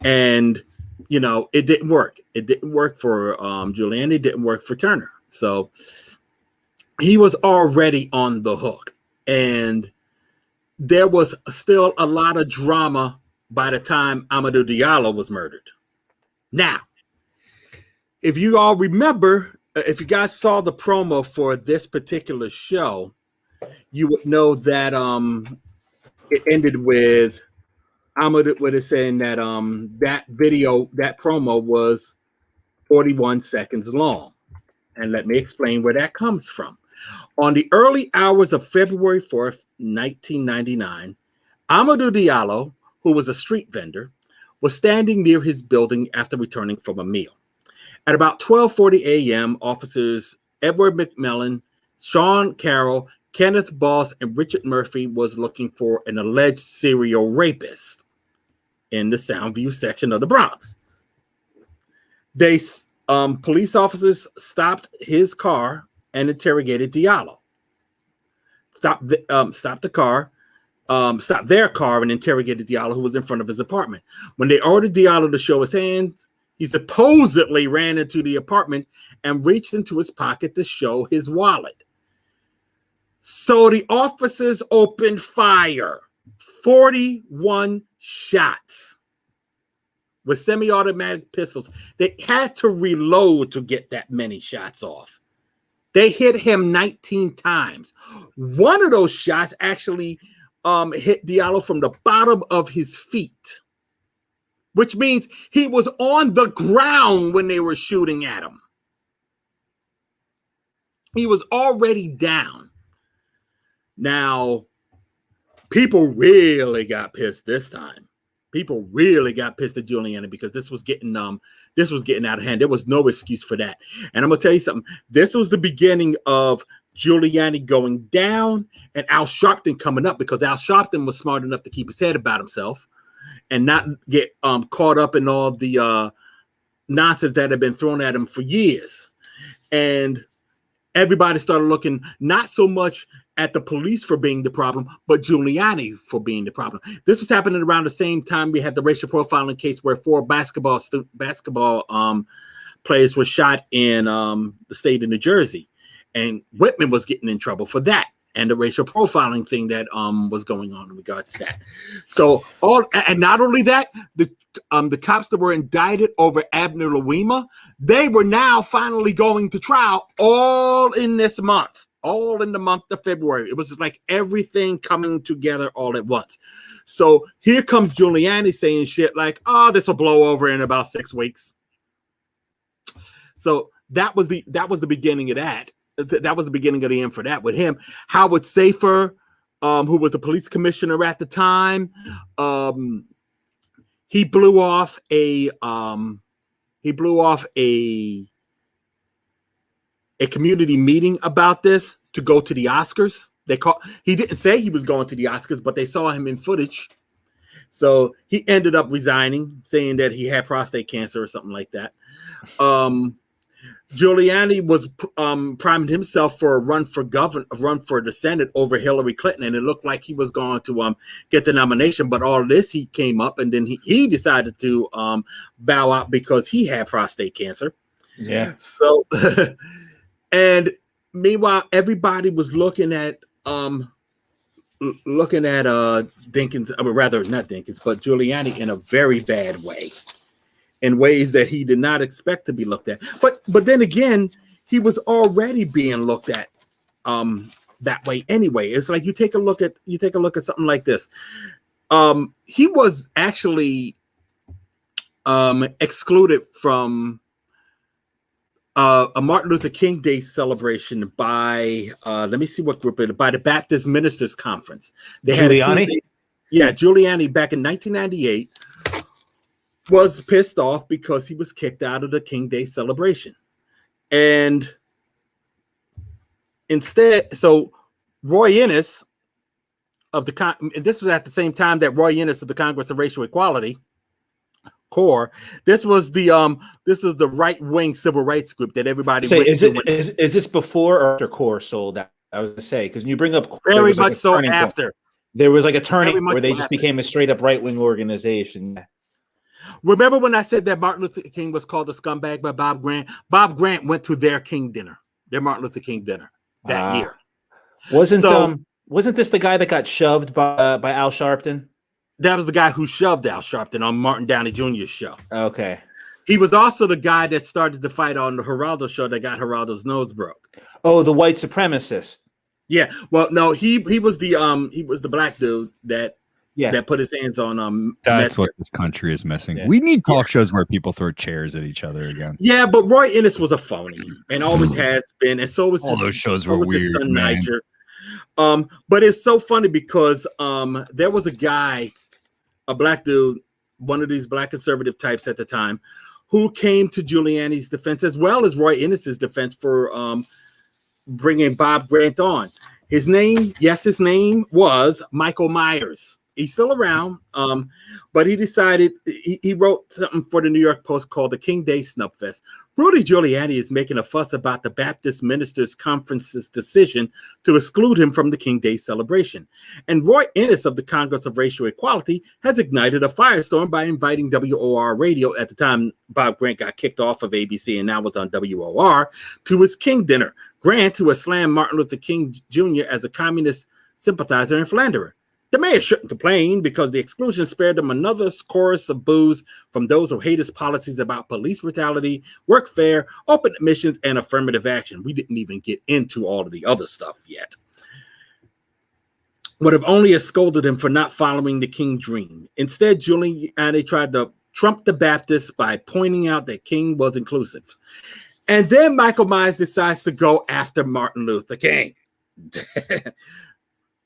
And, you know, it didn't work. It didn't work for Giuliani. It didn't work for Turner. So he was already on the hook. And there was still a lot of drama by the time Amadou Diallo was murdered. Now, if you all remember, if you guys saw the promo for this particular show, you would know that it ended with Amadou with it saying that that video, that promo was 41 seconds long. And let me explain where that comes from. On the early hours of February 4th, 1999, Amadou Diallo, who was a street vendor, was standing near his building after returning from a meal. At about 12:40 a.m., officers Edward McMillan, Sean Carroll, Kenneth Boss, and Richard Murphy was looking for an alleged serial rapist in the Soundview section of the Bronx. Police officers stopped his car and interrogated Diallo. Stopped their car and interrogated Diallo, who was in front of his apartment. When they ordered Diallo to show his hands, he supposedly ran into the apartment and reached into his pocket to show his wallet. So the officers opened fire. 41 shots with semi-automatic pistols. They had to reload to get that many shots off. They hit him 19 times. One of those shots actually hit Diallo from the bottom of his feet, which means he was on the ground when they were shooting at him. He was already down. Now, people really got pissed this time. People really got pissed at Giuliani because this was getting out of hand. There was no excuse for that. And I'm gonna tell you something. This was the beginning of Giuliani going down and Al Sharpton coming up, because Al Sharpton was smart enough to keep his head about himself and not get caught up in all the nonsense that had been thrown at him for years. And everybody started looking not so much at the police for being the problem, but Giuliani for being the problem. This was happening around the same time we had the racial profiling case where 4 basketball players were shot in the state of New Jersey. And Whitman was getting in trouble for that and the racial profiling thing that was going on in regards to that. So not only that, the cops that were indicted over Abner Louima, they were now finally going to trial all in this month, all in the month of February. It was just like everything coming together all at once. So here comes Giuliani saying shit like, "Oh, this will blow over in about 6 weeks." So that was the beginning of that. That was the beginning of the end for that with him. Howard Safer, who was the police commissioner at the time, he blew off a community meeting about this to go to the Oscars. He didn't say he was going to the Oscars, but they saw him in footage. So he ended up resigning, saying that he had prostate cancer or something like that. Giuliani was priming himself for a run for the Senate over Hillary Clinton, and it looked like he was going to get the nomination. But all of this, he came up, and then he decided to bow out because he had prostate cancer. Yeah. So, and meanwhile, everybody was looking at Dinkins, rather not Dinkins, but Giuliani in a very bad way. In ways that he did not expect to be looked at. But then again, he was already being looked at that way anyway. It's like you take a look at something like this. He was actually excluded from a Martin Luther King Day celebration by let me see what group it, by the Baptist Ministers Conference. They Giuliani? Giuliani back in 1998 was pissed off because he was kicked out of the King Day celebration. And instead, so Roy Innis of this was at the same time that Roy Innis of the Congress of Racial Equality, CORE, this is the right-wing civil rights group that everybody is this before or after CORE sold out? I was gonna say, because when you bring up CORE, very much so after. There was like a turning where they just became a straight-up right-wing organization. Remember when I said that Martin Luther King was called a scumbag by Bob Grant? Bob Grant went to their King dinner, their Martin Luther King dinner that year. Wasn't this the guy that got shoved by Al Sharpton? That was the guy who shoved Al Sharpton on Martin Downey Jr.'s show. Okay. He was also the guy that started the fight on the Geraldo show that got Geraldo's nose broke. Oh, the white supremacist. Yeah. Well, no, he was the black dude that put his hands on that's what this country is missing. Yeah. We need talk shows where people throw chairs at each other again. Yeah, but Roy Innis was a phony and always has been, and so was all those shows were weird, man. Niger. But it's so funny because there was a guy, a black dude, one of these black conservative types at the time, who came to Giuliani's defense as well as Roy Innis's defense for bringing Bob Grant on. His name was Michael Myers. He's still around, but he decided he wrote something for the New York Post called the King Day Snubfest. Rudy Giuliani is making a fuss about the Baptist Ministers Conference's decision to exclude him from the King Day celebration. And Roy Innis of the Congress of Racial Equality has ignited a firestorm by inviting WOR Radio, at the time Bob Grant got kicked off of ABC and now was on WOR, to his King dinner. Grant, who has slammed Martin Luther King Jr. as a communist sympathizer and philanderer. The mayor shouldn't complain because the exclusion spared them another chorus of boos from those who hate his policies about police brutality, workfare, open admissions, and affirmative action. We didn't even get into all of the other stuff yet. Would have only scolded him for not following the King dream. Instead, Giuliani tried to trump the Baptists by pointing out that King was inclusive. And then Michael Myers decides to go after Martin Luther King.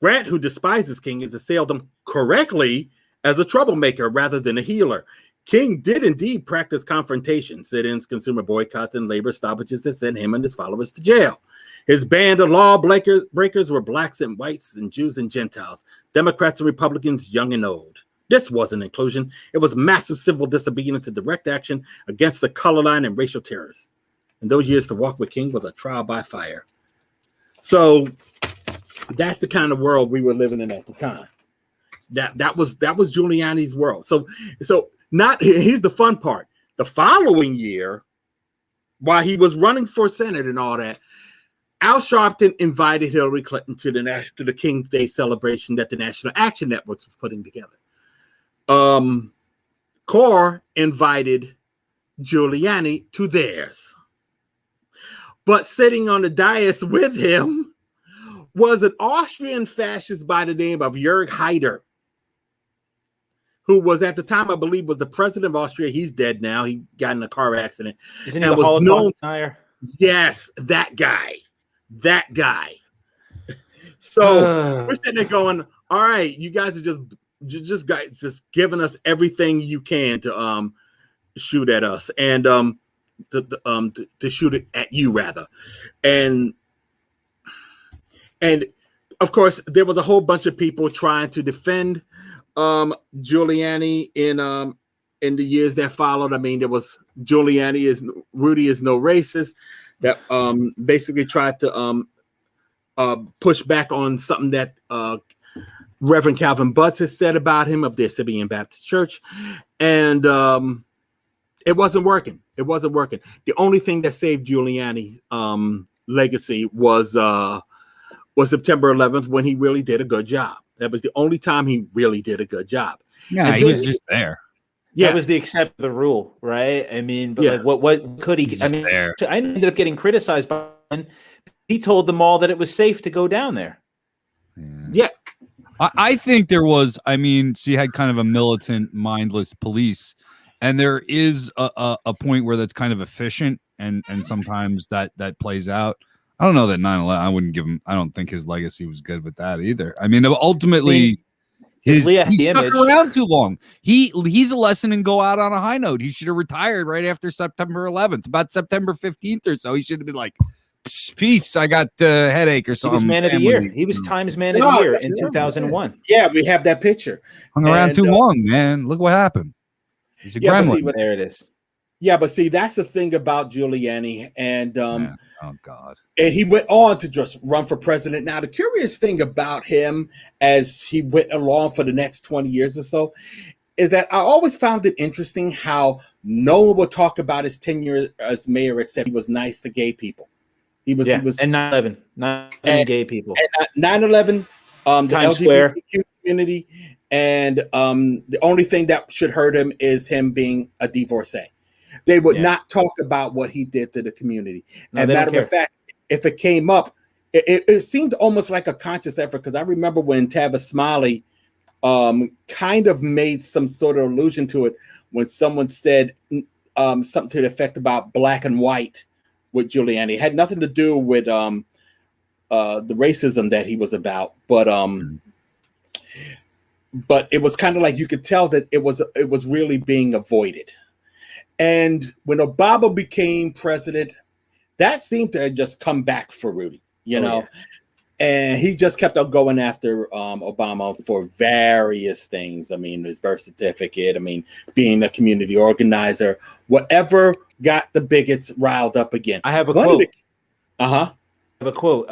Grant, who despises King, has assailed him correctly as a troublemaker rather than a healer. King did indeed practice confrontation, sit-ins, consumer boycotts, and labor stoppages that sent him and his followers to jail. His band of lawbreakers were blacks and whites and Jews and Gentiles, Democrats and Republicans, young and old. This wasn't inclusion. It was massive civil disobedience and direct action against the color line and racial terrorists. In those years, to walk with King was a trial by fire. So that's the kind of world we were living in at the time. That was Giuliani's world. So not here's the fun part. The following year, while he was running for Senate and all that, Al Sharpton invited Hillary Clinton to the King's Day celebration that the National Action Network was putting together. CORE invited Giuliani to theirs. But sitting on the dais with him was an Austrian fascist by the name of Jörg Haider, who was at the time, I believe, was the president of Austria. He's dead now. He got in a car accident. Isn't he the Holocaust denier? Yes, that guy. That guy. So we're sitting there going, all right, you guys are just giving us everything you can to shoot at us and to shoot it at you rather. And of course, there was a whole bunch of people trying to defend Giuliani in the years that followed. I mean, there was Rudy is no racist that basically tried to push back on something that Reverend Calvin Butts has said about him of the Assyrian Baptist Church, and it wasn't working. It wasn't working. The only thing that saved Giuliani legacy was September 11th, when he really did a good job. That was the only time he really did a good job. Yeah, he was just there. Yeah, that was the exception to the rule, right? I mean, but like, what could he? I mean, there. I ended up getting criticized by him. He told them all that it was safe to go down there. Yeah. I think there was. I mean, she had kind of a militant, mindless police, and there is a point where that's kind of efficient, and sometimes that plays out. I don't know that 9/11. I wouldn't give him. I don't think his legacy was good with that either. I mean, ultimately, he stuck around too long. He's a lesson and go out on a high note. He should have retired right after September 11th, about September 15th or so. He should have been like, peace, I got a headache or something. He was man of the year. He was Times Man of the Year in 2001. Yeah, we have that picture. Hung around too long, man. Look what happened. He's a gremlin. There it is. Yeah, but see, that's the thing about Giuliani, and oh God, and he went on to just run for president. Now, the curious thing about him, as he went along for the next 20 years or so, is that I always found it interesting how no one would talk about his tenure as mayor except he was nice to gay people. He was and 9/11, not any gay people. And 9/11, the Times Square community, and the only thing that should hurt him is him being a divorcee. They would not talk about what he did to the community. No, and matter of fact, if it came up, it seemed almost like a conscious effort, because I remember when Tavis Smiley kind of made some sort of allusion to it when someone said something to the effect about black and white with Giuliani. It had nothing to do with the racism that he was about, but it was kind of like you could tell that it was really being avoided. And when Obama became president, that seemed to just come back for Rudy, you know, and he just kept on going after Obama for various things. I mean, his birth certificate, I mean, being a community organizer, whatever got the bigots riled up again. I have a quote. I have a quote.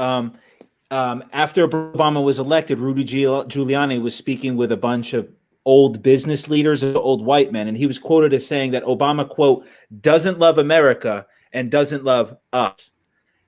After Obama was elected, Rudy Giuliani was speaking with a bunch of old business leaders, old white men, and he was quoted as saying that Obama, quote, doesn't love America and doesn't love us.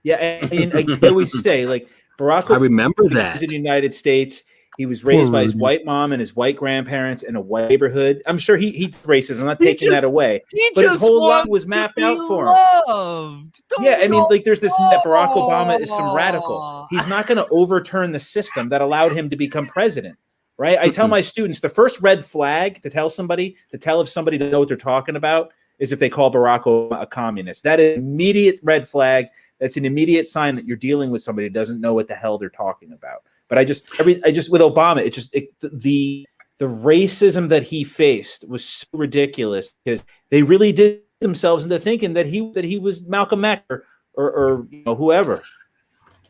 Yeah, and I always say, like, Barack Obama, I remember that, in the United States, He was raised by his white mom and his white grandparents in a white neighborhood. I'm sure he's racist. I'm not taking that away. But his whole life was mapped out for him. Yeah, I mean, like there's this that Barack Obama is some radical. He's not going to overturn the system that allowed him to become president, right? I tell my students the first red flag to tell if somebody to know what they're talking about is if they call Barack Obama a communist. That is an immediate red flag. That's an immediate sign that you're dealing with somebody who doesn't know what the hell they're talking about. But I just with Obama, the racism that he faced was so ridiculous because they really did themselves into thinking that he was Malcolm X or whoever.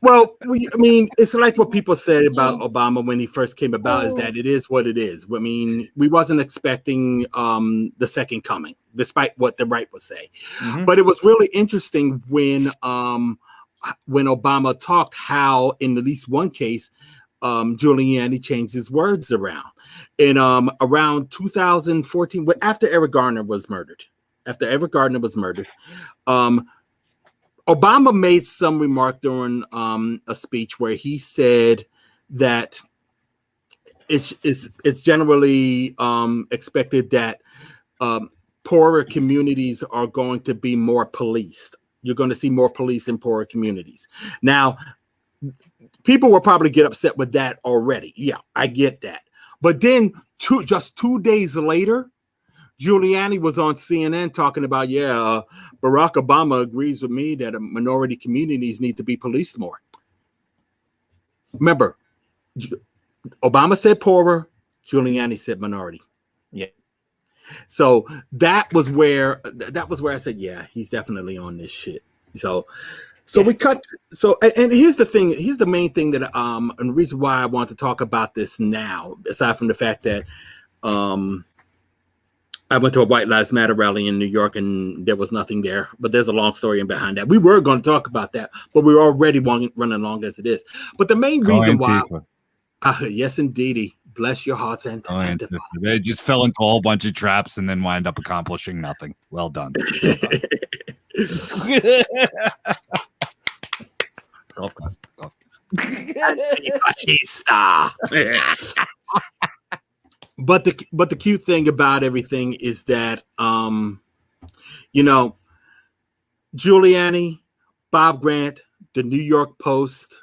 Well, I mean, it's like what people said about Obama when he first came about is that it is what it is. I mean, we wasn't expecting the second coming, despite what the right was saying. Mm-hmm. But it was really interesting when Obama talked how, in at least one case, Giuliani changed his words around. And around 2014, after Eric Garner was murdered, Obama made some remark during a speech where he said that it's generally expected that poorer communities are going to be more policed. You're going to see more police in poorer communities. Now, people will probably get upset with that already. Yeah, I get that. But then just 2 days later, Giuliani was on CNN talking about, Barack Obama agrees with me that minority communities need to be policed more. Remember, Obama said poorer, Giuliani said minority. Yeah. So that was where I said, yeah, he's definitely on this shit. So we cut. So, and here's the main thing that, and the reason why I want to talk about this now, aside from the fact that, I went to a White Lives Matter rally in New York and there was nothing there, but there's a long story in behind that. We were going to talk about that, but we're already running long as it is. But the main reason why, yes, indeedy, bless your hearts and they just fell into a whole bunch of traps and then wind up accomplishing nothing. Well done. But the cute thing about everything is that Giuliani, Bob Grant, the New York Post,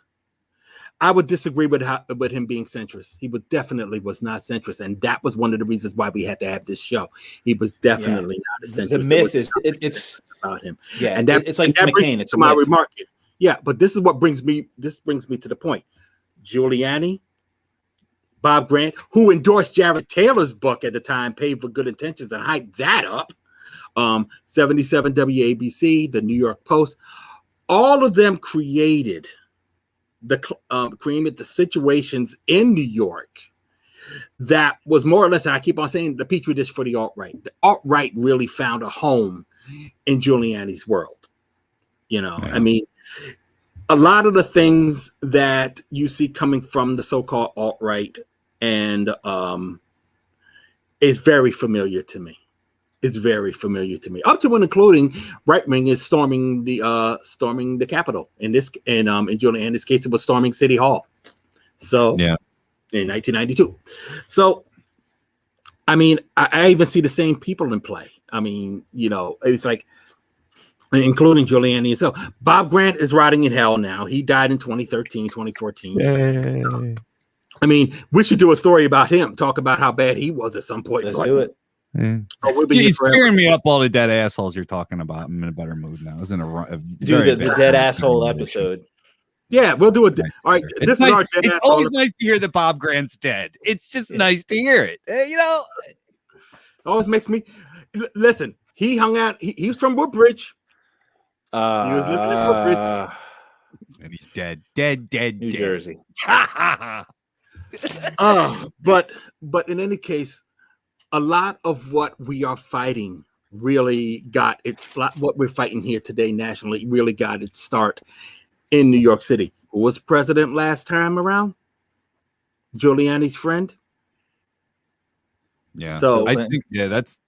I would disagree with him being centrist. He definitely was not centrist, and that was one of the reasons why we had to have this show. He was definitely not a centrist. The myth is it's about him. Yeah, and it's like McCain. It's my remark. Yeah, but this is what brings me to the point. Giuliani, Bob Grant, who endorsed Jared Taylor's book at the time, Paid for Good Intentions, and hyped that up. 77 WABC, the New York Post, all of them created the situations in New York that was more or less, and I keep on saying, the petri dish for the alt-right. The alt-right really found a home in Giuliani's world. I mean, a lot of the things that you see coming from the so-called alt-right and is very familiar to me. It's very familiar to me, up to and including right wing is storming the Capitol. In Giuliani's case, it was storming City Hall. So yeah, in 1992. So I mean, I even see the same people in play. I mean, it's like, including Giuliani. So Bob Grant is rotting in hell now. He died in 2013, 2014. Yay. I mean, we should do a story about him, talk about how bad he was at some point. Let's do it. Yeah. It's scaring me up, all the dead assholes you're talking about. I'm in a better mood now. I was in the dead asshole episode. Yeah, we'll do it. All right, it's always nice to hear that Bob Grant's dead. It's just nice to hear it. Always makes me listen. He hung out. He was from Woodbridge. He was living in Woodbridge, and he's dead. New Jersey. But in any case, a lot of what we are fighting really what we're fighting here today nationally really got its start in New York City. Who was president last time around? Giuliani's friend. Yeah. So I think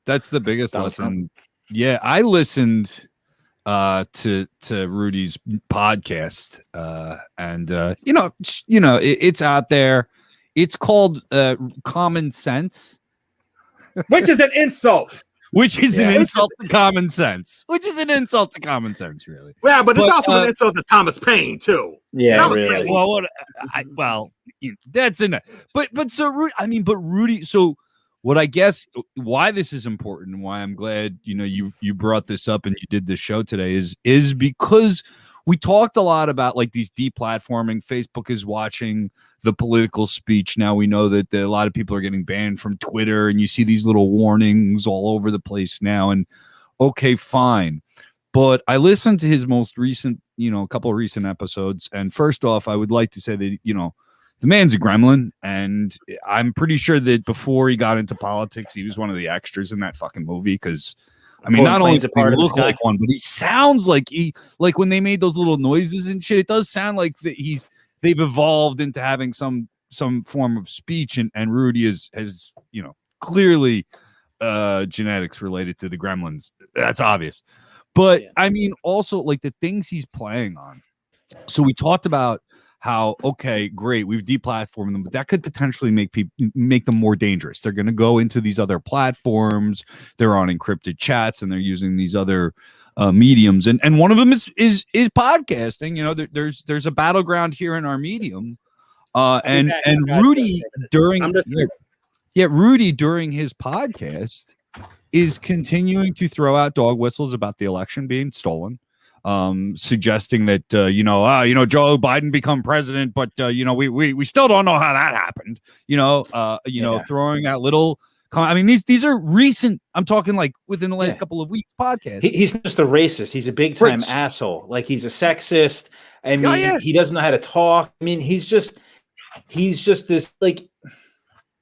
that's the biggest lesson. Yeah, I listened to Rudy's podcast, and it's out there. It's called common sense, which is an insult. Which is an insult to common sense. Which is an insult to common sense, really. Yeah, but it's also an insult to Thomas Paine too. Yeah, Thomas really. Paine. Well, that's in it. But Rudy. So what I guess why this is important, and why I'm glad you brought this up and you did this show today is because we talked a lot about like these deplatforming. Facebook is watching the political speech. Now we know that a lot of people are getting banned from Twitter, and you see these little warnings all over the place now. And okay, fine. But I listened to his most recent, a couple of recent episodes. And first off, I would like to say that, the man's a gremlin. And I'm pretty sure that before he got into politics, he was one of the extras in that fucking movie. Because I mean, not only does he look like one, but he sounds like like when they made those little noises and shit, it does sound like that they've evolved into having some form of speech, and Rudy has clearly genetics related to the gremlins. That's obvious. But I mean, also like the things he's playing on. So we talked about how, okay, great, we've deplatformed them, but that could potentially make them more dangerous. They're going to go into these other platforms. They're on encrypted chats, and they're using these other mediums. And one of them is podcasting. There's a battleground here in our medium. And Rudy during Rudy during his podcast is continuing to throw out dog whistles about the election being stolen. Suggesting that Joe Biden become president, but we still don't know how that happened. Throwing out little. I mean, these are recent. I'm talking like within the last couple of weeks podcasts. He's just a racist. He's a big time asshole. Like he's a sexist. I mean, he doesn't know how to talk. I mean, he's just this like.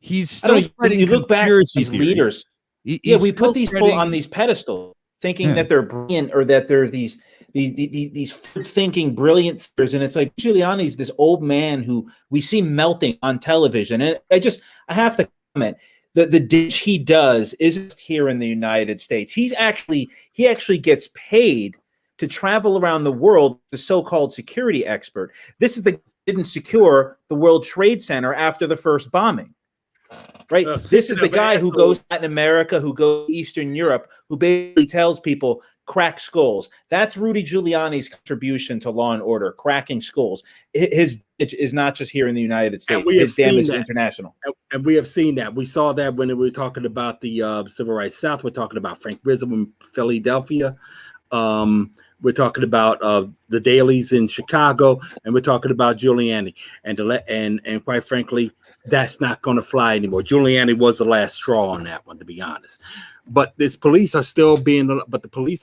He's still spreading. You look back, these leaders. We put these people on these pedestals, thinking that they're brilliant or that they're these thinking brilliant thinkers, and it's like Giuliani's this old man who we see melting on television. And I have to comment, the dish he does isn't here in the United States. He actually gets paid to travel around the world, the so-called security expert. This is the didn't secure the World Trade Center after the first bombing. Right. This is the guy who goes to Latin America, who goes to Eastern Europe, who basically tells people crack skulls. That's Rudy Giuliani's contribution to law and order, cracking skulls. His is not just here in the United States. His damage is international. And we have seen that. We saw that when we were talking about the Civil Rights South. We're talking about Frank Rizzo in Philadelphia. We're talking about the dailies in Chicago, and we're talking about Giuliani. And quite frankly, that's not going to fly anymore. Giuliani was the last straw on that one, to be honest. But the police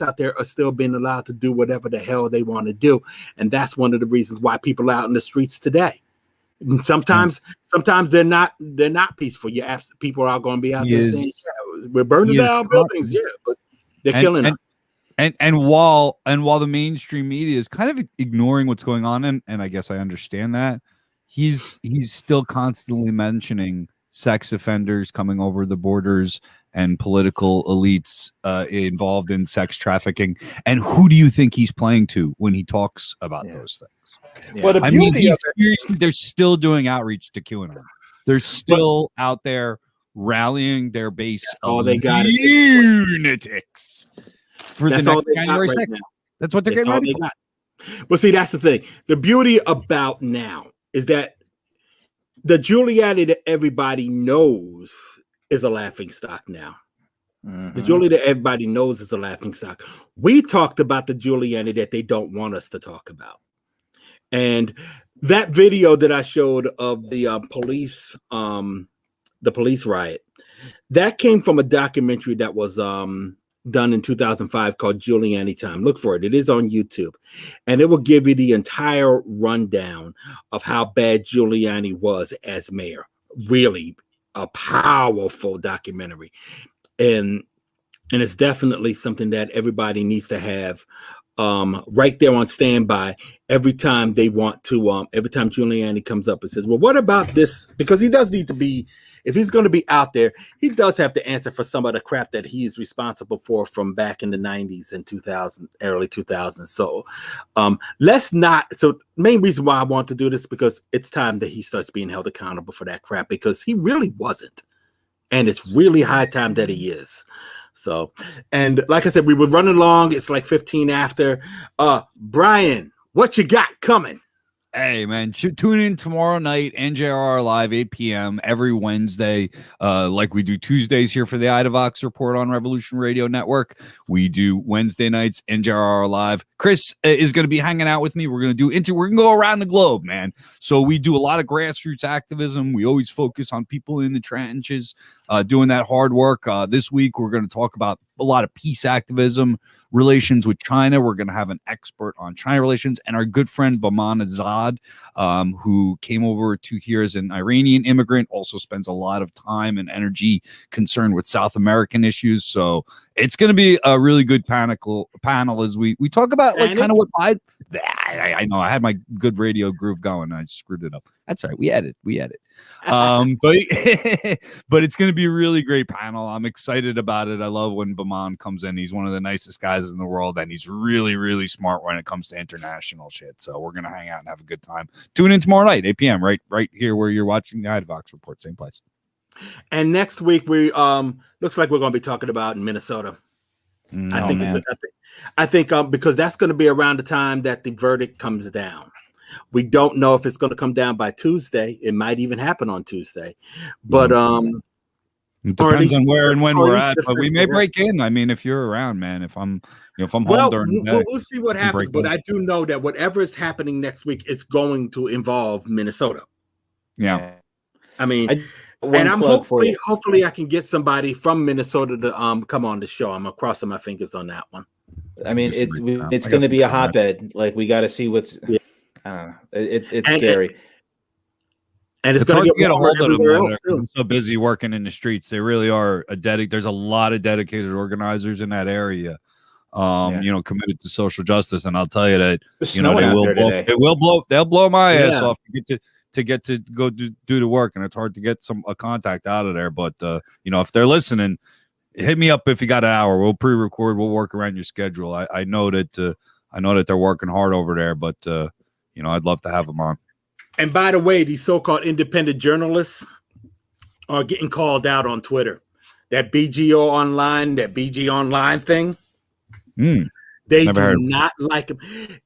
out there are still being allowed to do whatever the hell they want to do, and that's one of the reasons why people are out in the streets today. And sometimes they're not peaceful. People are going to be out there saying, "We're burning down buildings," but they're killing us. And while the mainstream media is kind of ignoring what's going on, and I guess I understand that, he's still constantly mentioning sex offenders coming over the borders and political elites involved in sex trafficking. And who do you think he's playing to when he talks about those things? Yeah. Well, the beauty they're still doing outreach to QAnon. They're still out there rallying their base of lunatics. For that's the all next January 6th. That's what they're getting ready for. Well, see, that's the thing. The beauty about now is that the Giuliani that everybody knows is a laughingstock now. Mm-hmm. The Giuliani that everybody knows is a laughingstock. We talked about the Giuliani that they don't want us to talk about. And that video that I showed of the police riot, that came from a documentary that was done in 2005 called Giuliani Time. Look for it. It is on YouTube. And it will give you the entire rundown of how bad Giuliani was as mayor. Really a powerful documentary. And it's definitely something that everybody needs to have right there on standby every time they want to, every time Giuliani comes up and says, well, what about this? Because he does need to be if he's going to be out there, he does have to answer for some of the crap that he's responsible for from back in the 90s and 2000, early 2000s. So let's not. So main reason why I want to do this, because it's time that he starts being held accountable for that crap, because he really wasn't. And it's really high time that he is. So, and like I said, we were running long. It's like 15 after. Brian, what you got coming? Hey, man, tune in tomorrow night, NJR Live, 8 p.m. every Wednesday, like we do Tuesdays here for the Idavox Report on Revolution Radio Network. We do Wednesday nights, NJR Live. Chris is going to be hanging out with me. We're going to we're going to go around the globe, man. So we do a lot of grassroots activism. We always focus on people in the trenches, doing that hard work. This week, we're going to talk about a lot of peace activism, relations with China. We're going to have an expert on China relations, and our good friend Baman Azad, who came over to here as an Iranian immigrant, also spends a lot of time and energy concerned with South American issues. So it's going to be a really good panel as we talk about like kind of what I know. I had my good radio groove going. I screwed it up. That's all right. We edit. But it's going to be a really great panel. I'm excited about it. I love when Baman comes in. He's one of the nicest guys in the world, and he's really, really smart when it comes to international shit. So we're going to hang out and have a good time. Tune in tomorrow night, 8 p.m. right here where you're watching the Idavox Report, same place. And next week we looks like we're going to be talking about in Minnesota. I think because that's going to be around the time that the verdict comes down. We don't know if it's going to come down by Tuesday. It might even happen on Tuesday, but it depends on where and when we're at. But we may break in. I mean, if you're around, man, if I'm home during the day, we'll see what happens. But I do know that whatever is happening next week is going to involve Minnesota. Yeah, I mean. And I'm hopefully I can get somebody from Minnesota to come on the show. I'm crossing my fingers on that one. I mean, it's going to be a hotbed. Like, we got to see what's. Yeah. I don't know. It's scary. And it's going to get a hold of them. They're so busy working in the streets. They really are there's a lot of dedicated organizers in that area. Committed to social justice. And I'll tell you that they'll blow my ass off to get to go do the work, and it's hard to get a contact out of there. But if they're listening, hit me up if you got an hour. We'll pre-record. We'll work around your schedule. I know that they're working hard over there, but I'd love to have them on. And by the way, these so-called independent journalists are getting called out on Twitter. That BG Online thing. They do not like them.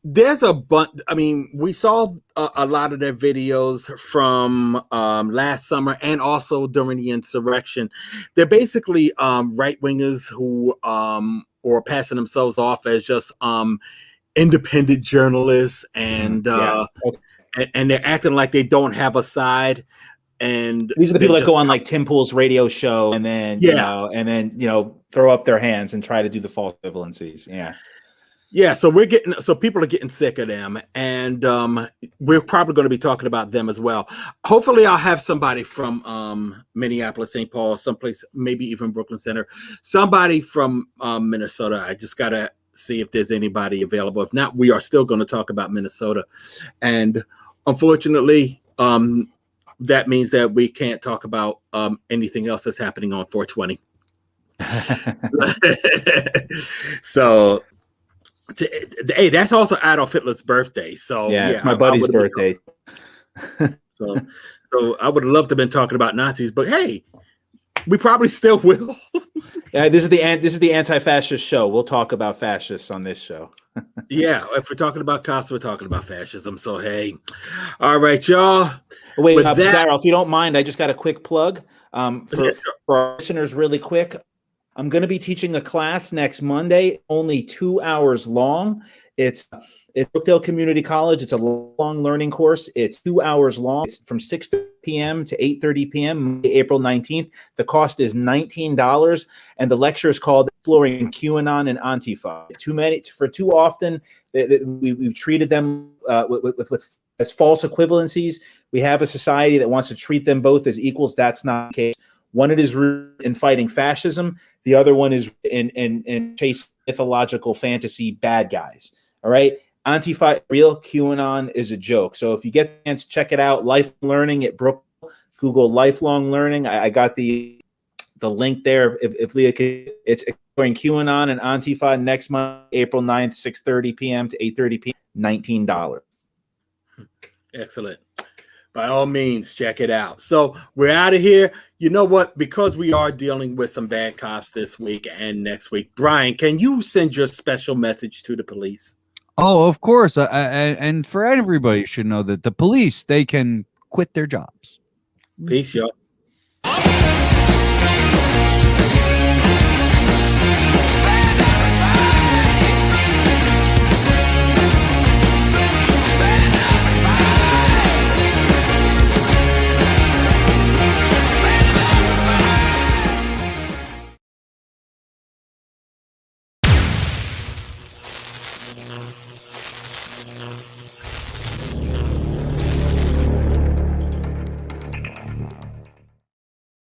There's a bunch. I mean, we saw a lot of their videos from last summer and also during the insurrection. They're basically right wingers who are passing themselves off as just independent journalists, and they're acting like they don't have a side. And these are the people that go on like Tim Pool's radio show and then throw up their hands and try to do the false equivalencies. Yeah, so people are getting sick of them, and we're probably going to be talking about them as well. Hopefully, I'll have somebody from Minneapolis, St. Paul, someplace, maybe even Brooklyn Center, somebody from Minnesota. I just got to see if there's anybody available. If not, we are still going to talk about Minnesota, and unfortunately, that means that we can't talk about anything else that's happening on 420. So. Hey, that's also Adolf Hitler's birthday. So it's my buddy's birthday. So I would love to have been talking about Nazis, but hey, we probably still will. This is the anti-fascist show. We'll talk about fascists on this show. Yeah, if we're talking about cops, we're talking about fascism. So hey, all right, y'all. Wait, Daryle, if you don't mind, I just got a quick plug for our listeners, really quick. I'm going to be teaching a class next Monday, only 2 hours long. It's Brookdale Community College. It's a long learning course. It's 2 hours long. It's from 6 p.m. to 8:30 p.m. April 19th. The cost is $19, and the lecture is called Exploring QAnon and Antifa. Too often we've treated them with as false equivalencies. We have a society that wants to treat them both as equals. That's not the case. One, it is rooted in fighting fascism. The other one is in chasing mythological fantasy bad guys. All right. Antifa, real. QAnon is a joke. So if you get a chance, check it out. Life Learning at Brookdale. Google lifelong learning. I got the link there. If Leah could, it's exploring QAnon and Antifa next month, April 9th, 6:30 p.m. to 8:30 p.m. $19. Excellent. By all means, check it out. So we're out of here. You know what? Because we are dealing with some bad cops this week and next week, Brian, can you send your special message to the police? Oh, of course. And for everybody, you should know that the police, they can quit their jobs. Peace, y'all.